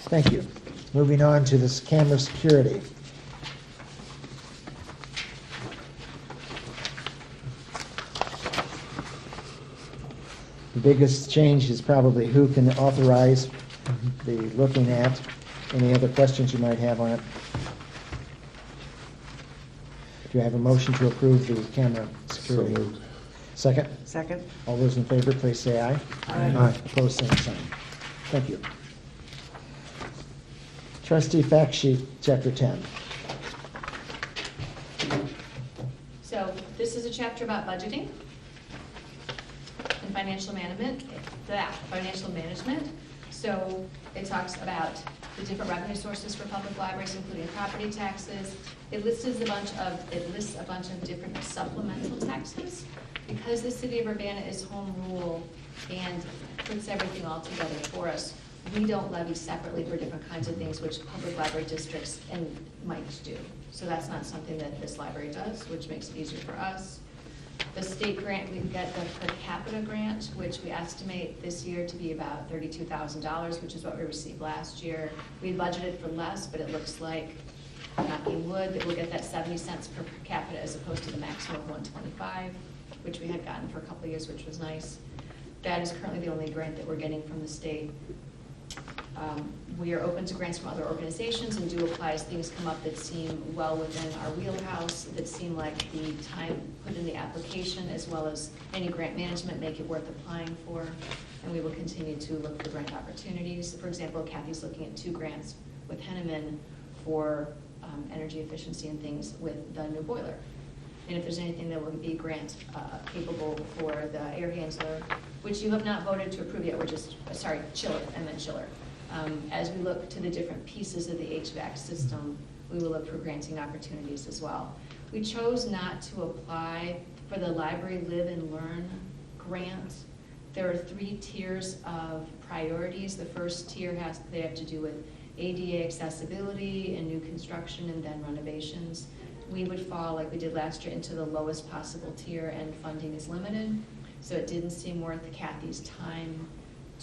Thank you. Moving on to this camera security. The biggest change is probably who can authorize the looking at. Any other questions you might have on it? Do you have a motion to approve the camera security? So moved. Second? Second? All those in favor, please say aye. Aye. Opposed, same sign. Thank you. Trustee fact sheet, chapter 10. So this is a chapter about budgeting and financial management. So it talks about the different revenue sources for public libraries, including property taxes. It lists a bunch of different supplemental taxes. Because the city of Urbana is home rule and puts everything all together for us, we don't levy separately for different kinds of things which public library districts might do. So that's not something that this library does, which makes it easier for us. The state grant, we get the per capita grant, which we estimate this year to be about $32,000, which is what we received last year. We budgeted for less, but it looks like, knocking wood, that we'll get that 70 cents per capita as opposed to the maximum of 125, which we had gotten for a couple of years, which was nice. That is currently the only grant that we're getting from the state. We are open to grants from other organizations and do apply as things come up that seem well within our wheelhouse, that seem like the time put in the application as well as any grant management make it worth applying for. And we will continue to look for grant opportunities. For example, Kathy's looking at 2 grants with Henneman for energy efficiency and things with the new boiler. And if there's anything that will be grant capable for the air handler, which you have not voted to approve yet, chiller, I meant chiller. As we look to the different pieces of the HVAC system, we will look for granting opportunities as well. We chose not to apply for the Library Live and Learn grant. There are 3 tiers of priorities. The first tier they have to do with ADA accessibility and new construction and then renovations. We would fall, like we did last year, into the lowest possible tier, and funding is limited. So it didn't seem worth Kathy's time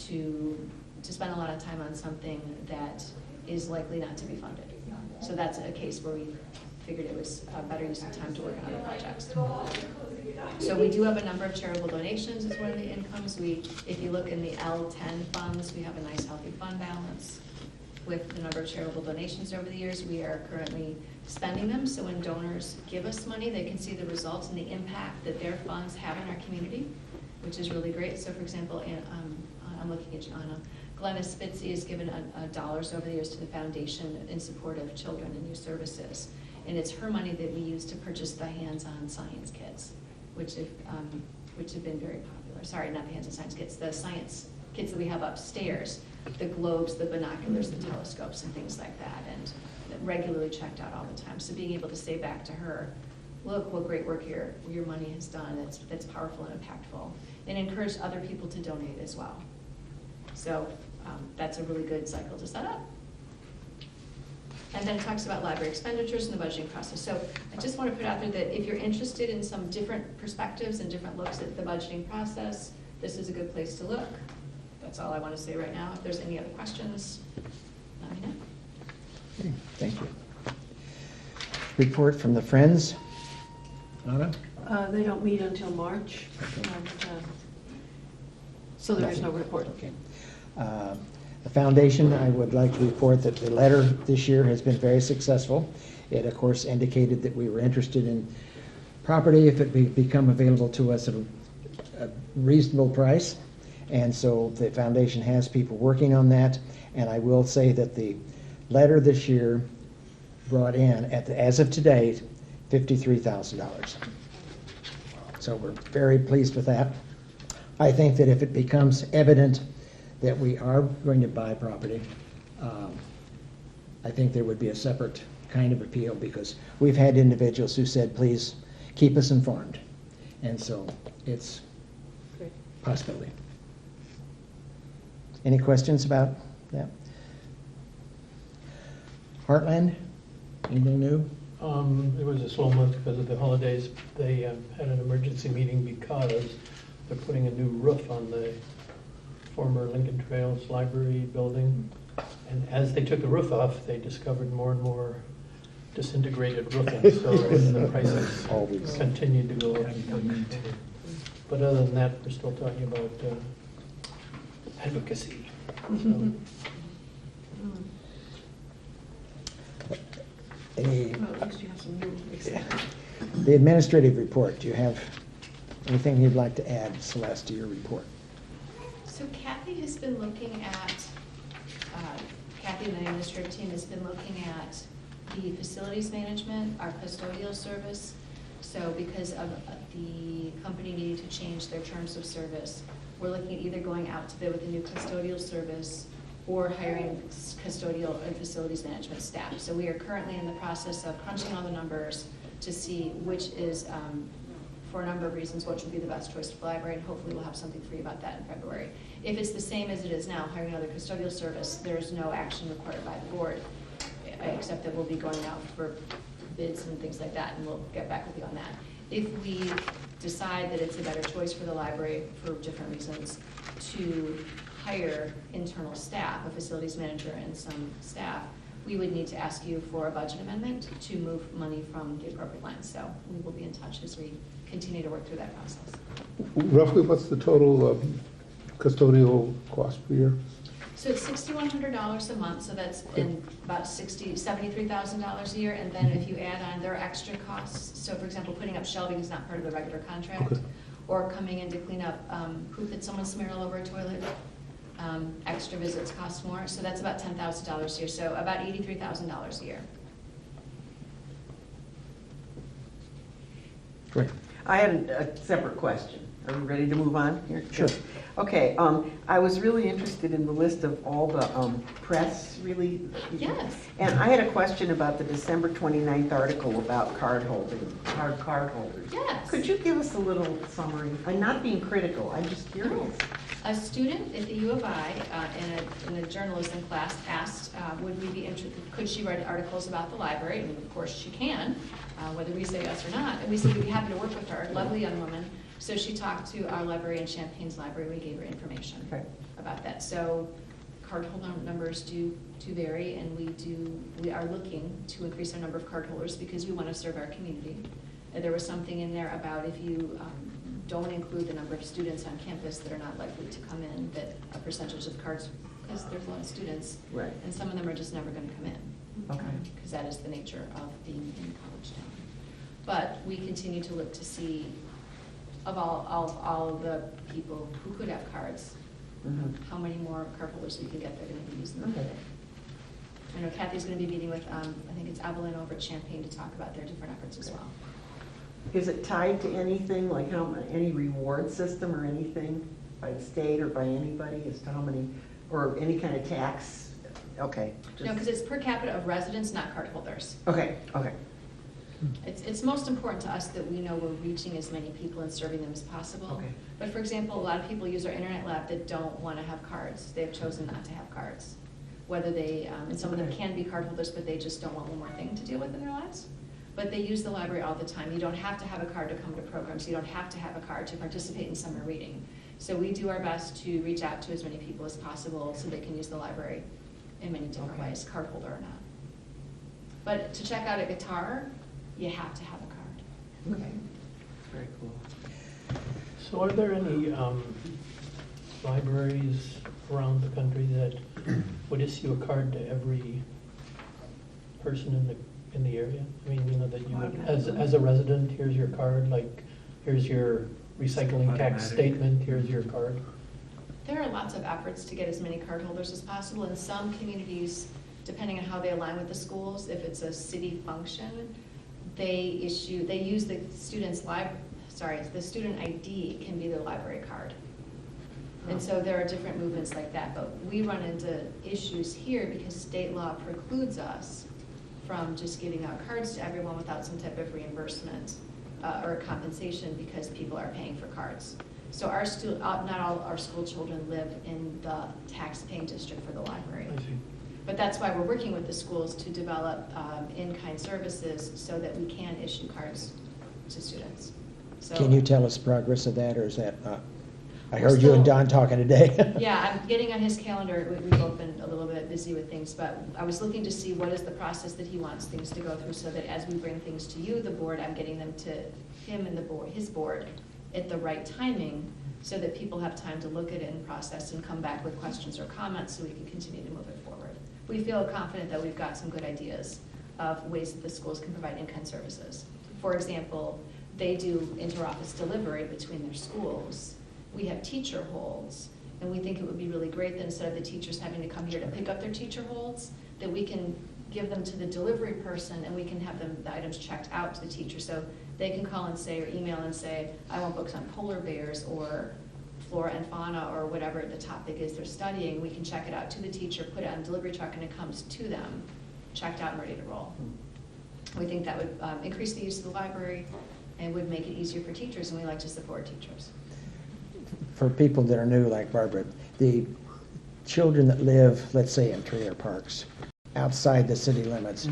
to spend a lot of time on something that is likely not to be funded. So that's a case where we figured it was a better use of time to work on other projects. So we do have a number of charitable donations as one of the incomes. If you look in the L10 funds, we have a nice healthy fund balance. with the number of charitable donations over the years. We are currently spending them, so when donors give us money, they can see the results and the impact that their funds have in our community, which is really great. So for example, I'm looking at Anna. Glenna Spitzy has given dollars over the years to the foundation in support of children and youth services. And it's her money that we use to purchase the hands-on science kits, which have been very popular. Sorry, not the hands-on science kits, the science kits that we have upstairs, the globes, the binoculars, the telescopes, and things like that, and regularly checked out all the time. So being able to say back to her, look what great work your money has done, that's powerful and impactful, and encourage other people to donate as well. So that's a really good cycle to set up. And then it talks about library expenditures and the budgeting process. So I just want to put out there that if you're interested in some different perspectives and different looks at the budgeting process, this is a good place to look. That's all I want to say right now. If there's any other questions, let me know. Okay, thank you. Report from the Friends. Anna? They don't meet until March, and, so there is no report. Okay. The foundation, I would like to report that the letter this year has been very successful. It, of course, indicated that we were interested in property if it become available to us at a reasonable price. And so the foundation has people working on that. And I will say that the letter this year brought in, as of today, $53,000. So we're very pleased with that. I think that if it becomes evident that we are going to buy property, I think there would be a separate kind of appeal, because we've had individuals who said, please keep us informed. And so it's a possibility. Any questions about that? Heartland, anything new? It was a slow month because of the holidays. They had an emergency meeting because they're putting a new roof on the former Lincoln Trails Library building. And as they took the roof off, they discovered more and more disintegrated roofing, so the prices continued to go up. But other than that, we're still talking about advocacy. So, Well, at least you have some new excitement. The administrative report, do you have anything you'd like to add, Celeste, to your report? So Kathy has been looking at, Kathy and the administrative team has been looking at the facilities management, our custodial service. So because of the company needing to change their terms of service, we're looking at either going out to bid with a new custodial service or hiring custodial and facilities management staff. So we are currently in the process of crunching all the numbers to see which is, for a number of reasons, what should be the best choice for the library, and hopefully we'll have something for you about that in February. If it's the same as it is now, hiring another custodial service, there's no action required by the board, except that we'll be going out for bids and things like that, and we'll get back with you on that. If we decide that it's a better choice for the library for different reasons to hire internal staff, a facilities manager and some staff, we would need to ask you for a budget amendment to move money from the appropriate line. So we will be in touch as we continue to work through that process. Roughly, what's the total custodial cost per year? So it's $6,100 a month, so that's in about $73,000 a year. And then if you add on, there are extra costs. So for example, putting up shelving is not part of the regular contract. Okay. Or coming in to clean up poop that someone smeared all over a toilet. Extra visits cost more, so that's about $10,000 a year, so about $83,000 a year. Great. I had a separate question. Are we ready to move on here? Sure. Okay, I was really interested in the list of all the press, really. Yes. And I had a question about the December 29th article about card holders. Yes. Could you give us a little summary? I'm not being critical, I'm just curious. A student at the U of I in a journalism class asked, would we be interested, could she write articles about the library? And of course she can, whether we say yes or not. And we said we'd be happy to work with her, lovely young woman. So she talked to our library and Champaign's library. We gave her information about that. So cardholder numbers do vary, and we are looking to increase our number of cardholders because we want to serve our community. And there was something in there about if you don't include the number of students on campus that are not likely to come in, that a percentage of because there's a lot of students. Right. And some of them are just never gonna come in. Okay. Because that is the nature of being in college town. But we continue to look to see of all of the people who could have cards, Mhm. how many more card holders we can get that are gonna be using them. Okay. I know Kathy's gonna be meeting with, I think it's Evelyn over at Champaign to talk about their different efforts as well. Is it tied to anything, like any reward system or anything by the state or by anybody as to how many, or any kind of tax? Okay. No, because it's per capita of residents, not card holders. Okay, okay. It's most important to us that we know we're reaching as many people and serving them as possible. Okay. But for example, a lot of people use our internet lab that don't want to have cards. They've chosen not to have cards. Whether they, and some of them can be card holders, but they just don't want one more thing to deal with in their lives. But they use the library all the time. You don't have to have a card to come to programs. You don't have to have a card to participate in summer reading. So we do our best to reach out to as many people as possible so they can use the library in many different ways, card holder or not. But to check out a guitar, you have to have a card. Okay. Very cool. So are there any libraries around the country that would issue a card to every person in the area? I mean, you know, that you would, as a resident, here's your card, like, here's your recycling tax Automatic. statement, here's your card. There are lots of efforts to get as many card holders as possible. In some communities, depending on how they align with the schools, if it's a city function, they use the student's the student ID can be their library card. And so there are different movements like that, but we run into issues here because state law precludes us from just giving out cards to everyone without some type of reimbursement or compensation because people are paying for cards. So not all our school children live in the tax-paying district for the library. I see. But that's why we're working with the schools to develop in-kind services so that we can issue cards to students. So, Can you tell us progress of that, or is that not? I We're heard you and still- Don talking today. Yeah, I'm getting on his calendar. We've both been a little bit busy with things, but I was looking to see what is the process that he wants things to go through so that as we bring things to you, the board, I'm getting them to him and his board at the right timing so that people have time to look at it and process and come back with questions or comments so we can continue to move it forward. We feel confident that we've got some good ideas of ways that the schools can provide in-kind services. For example, they do inter-office delivery between their schools. We have teacher holds, and we think it would be really great that instead of the teachers having to come here to pick up their teacher holds, that we can give them to the delivery person and we can have the items checked out to the teacher. So they can call and say, or email and say, I want books on polar bears or flora and fauna or whatever the topic is they're studying. We can check it out to the teacher, put it on a delivery truck, and it comes to them, checked out and ready to roll. We think that would increase the use of the library and would make it easier for teachers, and we like to support teachers. For people that are new, like Barbara, the children that live, let's say, in trailer parks outside the city limits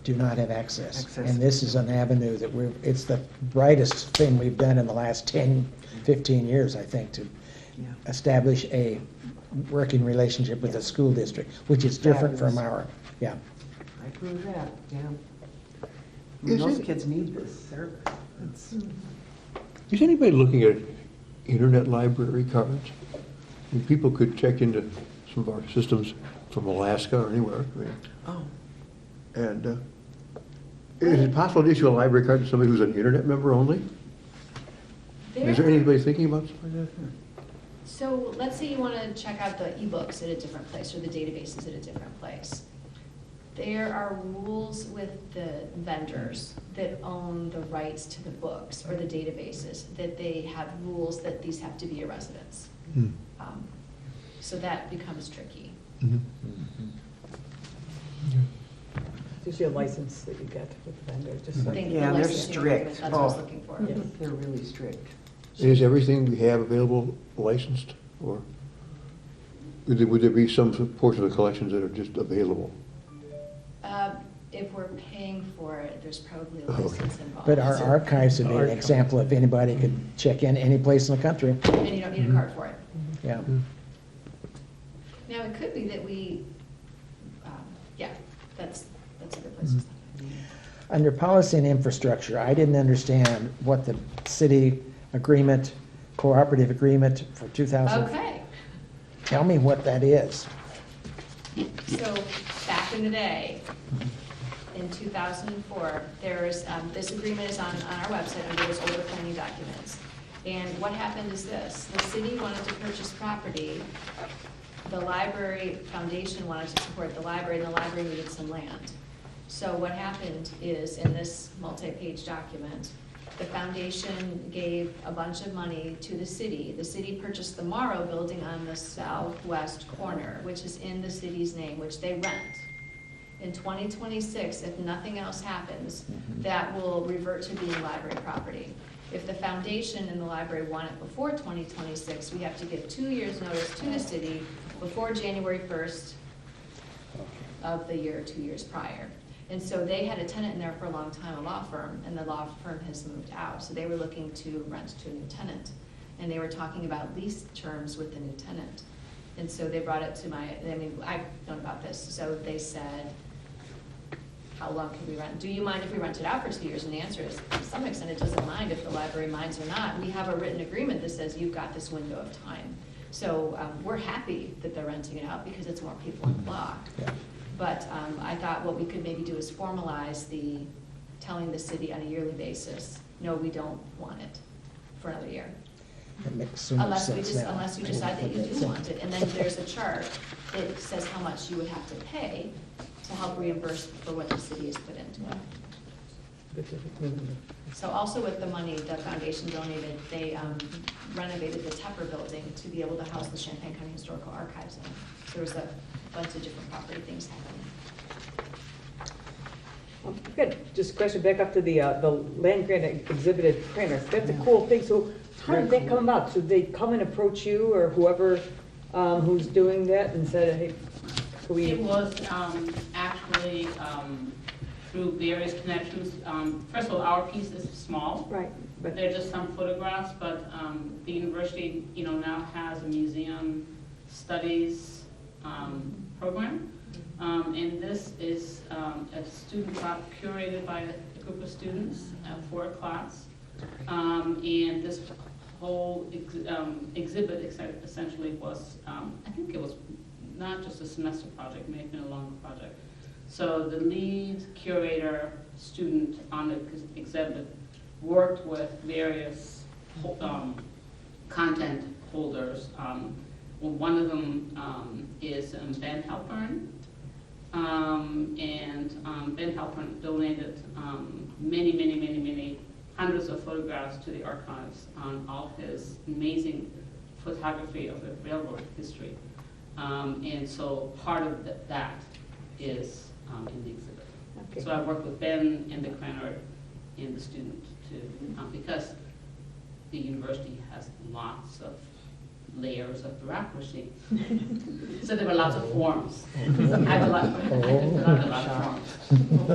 do not have access. And this is an avenue that it's the brightest thing we've done in the last 10, 15 years, I think, to establish a working relationship with the school district, which is different from our, I agree with that, yeah. I mean, those kids need this service. Is anybody looking at internet library cards? I mean, people could check into some of our systems from Alaska or anywhere. I mean, Oh, and is it possible to issue a library card to somebody who's an internet member only? Is there anybody thinking about something like that? So let's say you want to check out the ebooks at a different place or the databases at a different place. There are rules with the vendors that own the rights to the books or the databases, that they have rules that these have to be a residence. So that becomes tricky. Usually a license that you get with the vendor, just I like. think the Yeah, they're licensing strict. agreement, that's what I was Oh. looking for. they're really strict. Is everything we have available licensed, or would there be some portion of the collections that are just available? If we're paying for it, there's probably a Okay. license involved. but our archives would be an example if anybody could check in any place in the country. And you don't need a card for it. Yeah. Now, it could be that we, that's a good place to start. Under policy and infrastructure, I didn't understand what the city agreement, cooperative agreement for 2000. Okay. Tell me what that is. So back in the day, in 2004, there's, this agreement is on our website under those older planning documents. And what happened is this, the city wanted to purchase property, the library foundation wanted to support the library, and the library needed some land. So what happened is, in this multi-page document, the foundation gave a bunch of money to the city. The city purchased the Morrow building on the southwest corner, which is in the city's name, which they rent. In 2026, if nothing else happens, that will revert to being library property. If the foundation and the library want it before 2026, we have to give 2 years' notice to the city before January 1st of the year, 2 years prior. And so they had a tenant in there for a long time, a law firm, and the law firm has moved out. So they were looking to rent to a new tenant. And they were talking about lease terms with the new tenant. And so they brought it to I've known about this. So they said, how long can we rent? Do you mind if we rent it out for 2 years? And the answer is, to some extent, it doesn't mind if the library minds or not. We have a written agreement that says you've got this window of time. So we're happy that they're renting it out because it's more people on the block. Yeah. But I thought what we could maybe do is formalize telling the city on a yearly basis, no, we don't want it for another year. It makes so much sense now. Unless you decide that you do want it. And then there's a chart that says how much you would have to pay to help reimburse for what the city has put into it. So also with the money the foundation donated, they renovated the Tepper building to be able to house the Champaign County Historical Archives in it. So there was a bunch of different property things happening. Good, just a question back up to the land grant exhibit at Cranor. That's a cool thing, so how did that come about? Should they come and approach you or whoever who's doing that and said, hey, can we? It was actually through various connections. First of all, our piece is small. Right. But They're just some photographs, but the university, now has a museum studies program. And this is a student class curated by a group of students for a class. And this whole exhibit essentially was, I think it was not just a semester project, may have been a longer project. So the lead curator student on the exhibit worked with various content holders. One of them is Ben Halpern. Ben Halpern donated many hundreds of photographs to the archives on all his amazing photography of the railroad history. And so part of that is in the exhibit. Okay. So I worked with Ben and the Cranor and the student because the university has lots of layers of bureaucracy. So there were lots of forms. I had a lot of forms.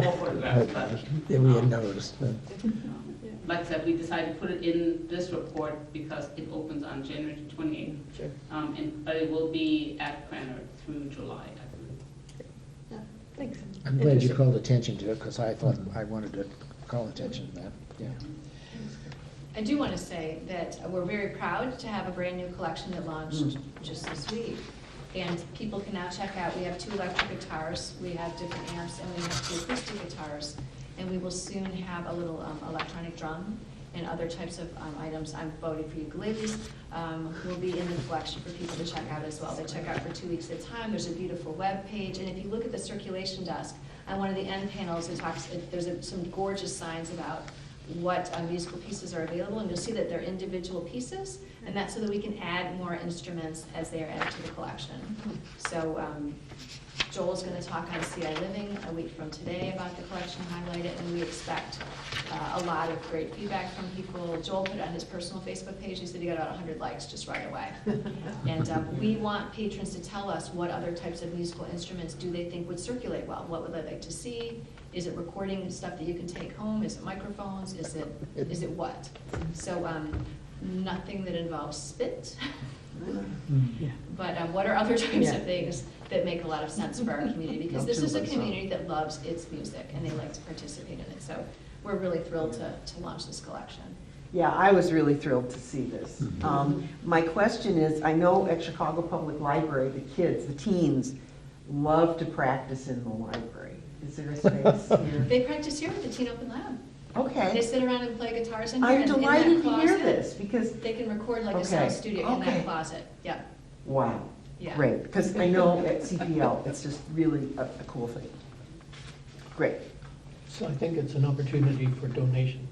All photographs, but, Yeah, we had noticed. like I said, we decided to put it in this report because it opens on January 28th. Sure. But it will be at Cranor through July, I believe. Yeah, thanks. I'm glad you called attention to it, because I thought I wanted to call attention to that, yeah. I do want to say that we're very proud to have a brand new collection that launched just this week. And people can now check out, we have 2 electric guitars, we have different amps, and we have 2 acoustic guitars. And we will soon have a little electronic drum and other types of items. I'm voting for ukuleles, will be in the collection for people to check out as well. They check out for 2 weeks at a time. There's a beautiful web page. And if you look at the circulation desk, on one of the end panels, there's some gorgeous signs about what musical pieces are available, and you'll see that they're individual pieces, and that's so that we can add more instruments as they are added to the collection. So Joel's going to talk on CI Living a week from today about the collection, highlight it, and we expect a lot of great feedback from people. Joel put it on his personal Facebook page. He said he got about 100 likes just right away. And we want patrons to tell us what other types of musical instruments do they think would circulate well. What would they like to see? Is it recording stuff that you can take home? Is it microphones? Is it what? So nothing that involves spit. But what are other types of things that make a lot of sense for our community? Because this is a community that loves its music and they like to participate in it. So we're really thrilled to launch this collection. Yeah, I was really thrilled to see this. My question is, I know at Chicago Public Library, the kids, the teens, love to practice in the library. Is there a space here? They practice here with the Teen Open Lab. They Okay. sit around and play guitars in here. I'm and in that delighted to hear closet, this, because, They can record like a Okay, sound studio in okay. that closet. Yeah, wow, yeah. great. Because I know at CPL, it's just really a cool thing. Great. So I think it's an opportunity for donations.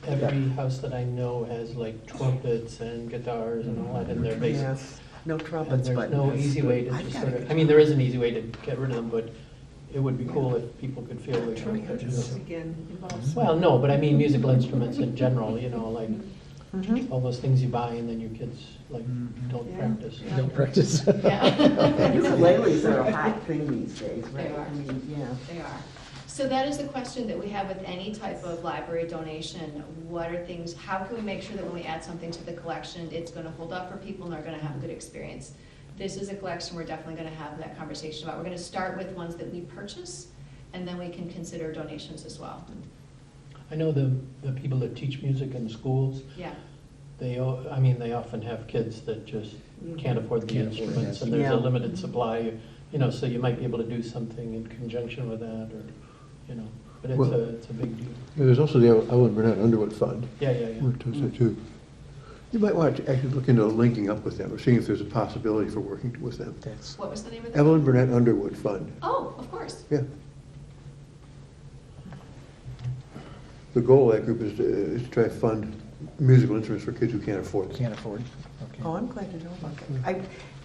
Every house that I know has like trumpets and guitars and all that in their Yeah, basement. no And trumpets, there's but. no easy way to I've just got sort a of, I mean, there is an easy way to get rid of them, but it would be cool if people could feel that. Trumpets again involves. Well, no, but I mean musical instruments in general, you know, like Mhm. all those things you buy and then your kids like don't Yeah. practice. Don't practice. Yeah. Ukuleles are a hot thing these days, right? They are. I mean, yeah. They are. So that is the question that we have with any type of library donation. What are things, how can we make sure that when we add something to the collection, it's gonna hold up for people and they're gonna have a good experience? This is a collection we're definitely gonna have that conversation about. We're gonna start with ones that we purchase, and then we can consider donations as well. I know the people that teach music in the schools, Yeah, they often have kids that just can't afford the Can't afford instruments, that. and there's Yeah. a limited supply, you know, so you might be able to do something in conjunction with that, or, you know, but Well- it's a big deal. Yeah, there's also the Ellen Burnett Underwood Fund. Yeah, yeah, yeah. We're touched that too. You might want to actually look into linking up with them, or seeing if there's a possibility for working with them. That's, what was the name of that? Evelyn Burnett Underwood Fund, Oh, of course. yeah. The goal of that group is to try to fund musical instruments for kids who can't afford them. can't afford. Okay. Oh, I'm glad to know about that.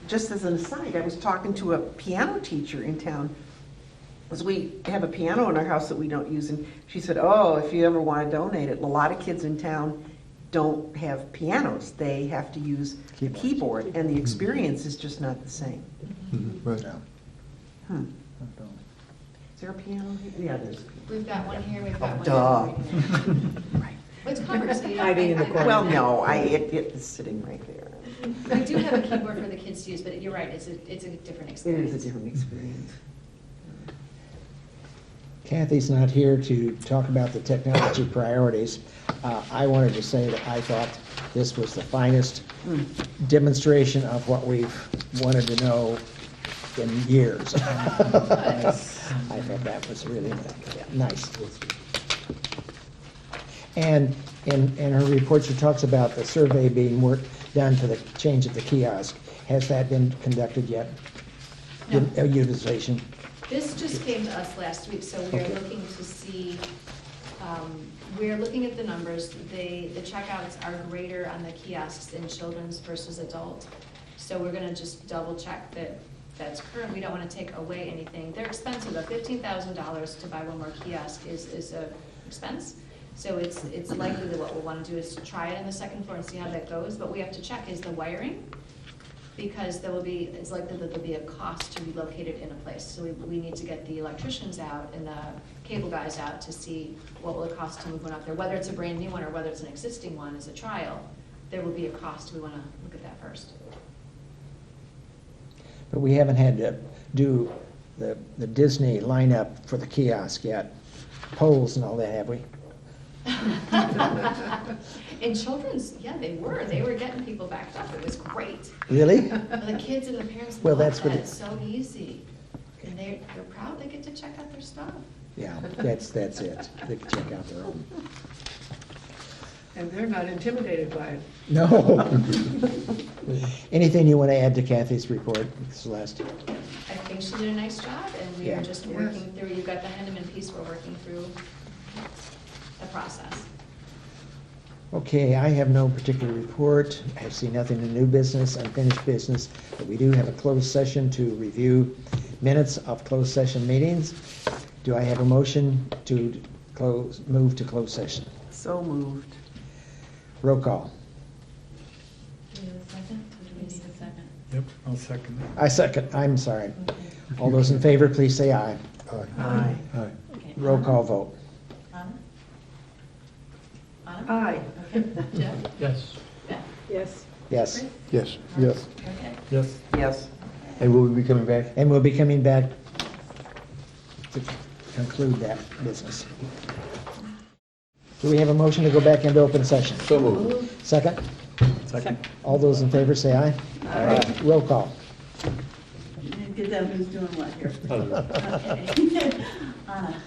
Just as an aside, I was talking to a piano teacher in town, because we have a piano in our house that we don't use, and she said, oh, if you ever want to donate it, a lot of kids in town don't have pianos. They have to use the keyboard, and the experience is just not the same. Right. No. Hmm. Is there a piano here? Yeah, there's. We've got one here, we've got one. Duh. Right. Well, it's covered, so you don't. Hiding in the corner. Well, no, it is sitting right there. We do have a keyboard for the kids to use, but you're right, it's a different It experience. is a different experience. Kathy's not here to talk about the technology priorities. I wanted to say that I thought this was the finest demonstration of what we've wanted to know in years. I thought that was really nice. And in her report, she talks about the survey being done for the change of the kiosk. Has that been conducted yet? No. Utilization? This just came to us last week, so we're Okay. looking to see, we're looking at the numbers. The checkouts are greater on the kiosks in children's versus adult. So we're gonna just double check that that's current. We don't wanna take away anything. They're expensive, though. $15,000 to buy one more kiosk is a expense. So it's likely that what we'll wanna do is try it on the second floor and see how that goes. But we have to check, is the wiring? Because it's likely that there'll be a cost to relocate it in a place. So we need to get the electricians out and the cable guys out to see what will it cost to move one up there. Whether it's a brand new one or whether it's an existing one as a trial, there will be a cost. We want to look at that first. But we haven't had to do the Disney lineup for the kiosk yet, poles and all that, have we? In children's, yeah, they were getting people backed up. It was great. Really? The kids and the parents Well, love that's what that. it- It's so easy. And they're proud they get to check out their stuff. Yeah, that's it. They can check out their own. And they're not intimidated by it. No. Anything you want to add to Kathy's report, Celeste? I think she did a nice job, and we Yeah. are just working through, you've got the Henneman piece, we're working through the process. Okay, I have no particular report. I see nothing in new business, unfinished business, but we do have a closed session to review minutes of closed session meetings. Do I have a motion to move to closed session? So moved. Roll call. Do we have a second? Or do we need a second? Yep, I'll second that. I'm sorry. All those in favor, please say aye. Aye. Aye. Okay. Roll call vote. Anna? Anna? Aye. Okay. Jeff? Yes. Beth? Yes. Yes. Yes. Yes. Okay. Yes. Yes. And will we be coming back? And we'll be coming back to conclude that business. Do we have a motion to go back into open session? So moved. Second? Second. All those in favor say aye. Aye. Roll call. Get them who's doing what here. Anna.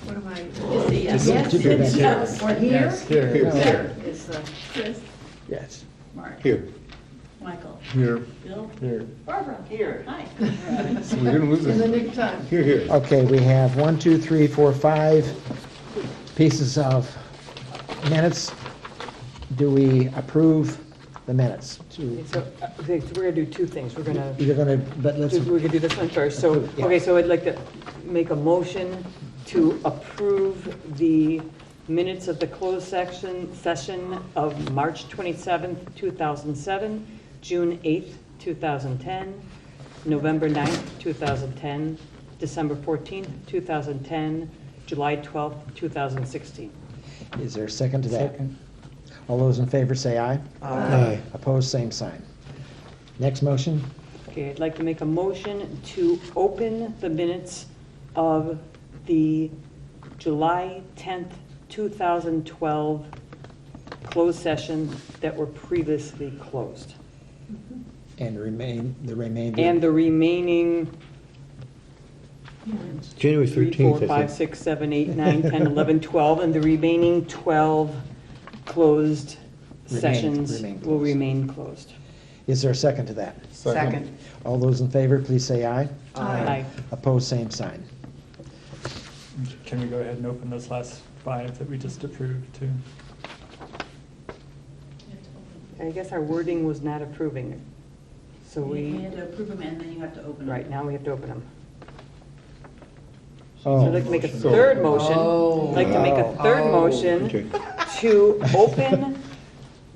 What am I? Just say yes. Just do that. Yes. Or here. Yes, here. Here. Is Chris, Yes. Mark, Here. Michael, Here. Bill, Here. Barbara. Here. Hi. We didn't lose it. nick of time. Here, here. Okay, we have 1, 2, 3, 4, 5 pieces of minutes. Do we approve the minutes? Okay, so okay, so we're gonna do two things. We're gonna You're gonna, but let's, we're gonna do this one first. So, Yeah. okay, so I'd like to make a motion to approve the minutes of the closed session of March 27th, 2007, June 8th, 2010, November 9th, 2010, December 14th, 2010, July 12th, 2016. is there a second to that? Second. All those in favor say aye. Aye. Opposed, same sign. Next motion? Okay, I'd like to make a motion to open the minutes of the July 10th, 2012 closed session that were previously closed. And the remainder? And the remaining January 3, 13th, 4, I 5, think. 6, 7, 8, 9, 10, 11, 12, and the remaining 12 closed sessions remain will closed. remain closed. Is there a second to that? Second. All those in favor, please say aye. Aye. Opposed, same sign. Can we go ahead and open those last 5 that we just approved too? I guess our wording was not approving it. So You we, have to approve them and then you have to open them. right, now we have to open them. Oh. So I'd like to make a third motion. I'd like to make a third motion Okay. to open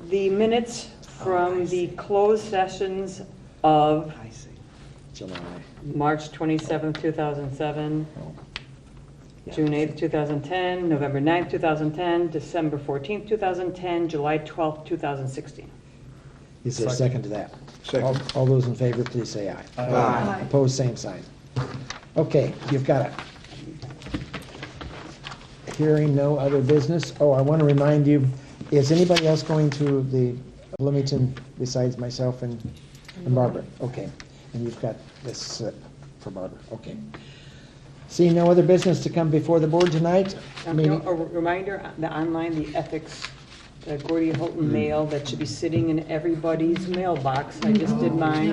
the minutes from the closed sessions of I see. July. March 27th, 2007, Oh. Yeah. June 8th, 2010, November 9th, 2010, December 14th, 2010, July 12th, 2016. Is there a second to that? Second. All those in favor, please say aye. Aye. Opposed, same sign. Okay, you've got it. Hearing no other business. Oh, I want to remind you, is anybody else going to the Bloomington besides myself and Barbara? Okay, and you've got this slip for Barbara, okay. Seeing no other business to come before the board tonight, A meeting, reminder, the online, the ethics, the Gordy Holton mail, that should be sitting in everybody's mailbox. I just did mine.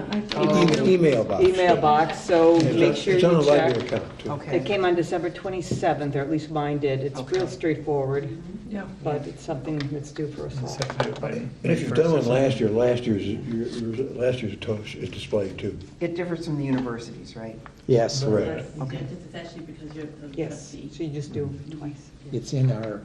Email box. Email box, so make sure It's on the you library check. account, too. It Okay. came on December 27th, or at least mine did. It's real straightforward, Yeah. but it's something that's due for us all. Just have to do it by And if you've May done one 1st. last year, last year's toast is displayed too. It differs from the universities, right? yes, Correct. Okay. It's actually because you're the Yes, trustee. so you just do twice. it's in our,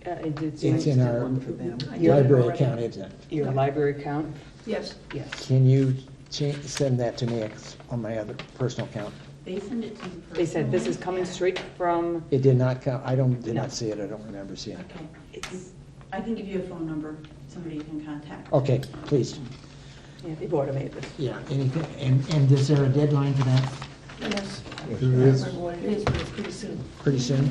It's it's in our One for them. library account, isn't it? your library account? Yes. Yes. Can you send that to me on my other personal account? They send it to you personally. They said this is coming straight from, It did not come, did No. not see it, I don't remember seeing it. Okay. it's, I can give you a phone number, somebody you can contact. Okay, please. yeah, they've automated this. Yeah, anything, and is there a deadline for that? Yes. There is. What it is, but it's pretty soon. Pretty soon?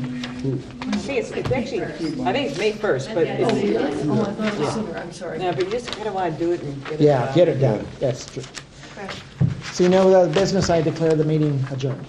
I think it's actually, I think it's May 1st, but Oh, it's, really? Oh, I thought it was sooner, I'm sorry. no, but you just kind of want to do it and get it. Yeah, get it done, that's true. See no other business, I declare the meeting adjourned.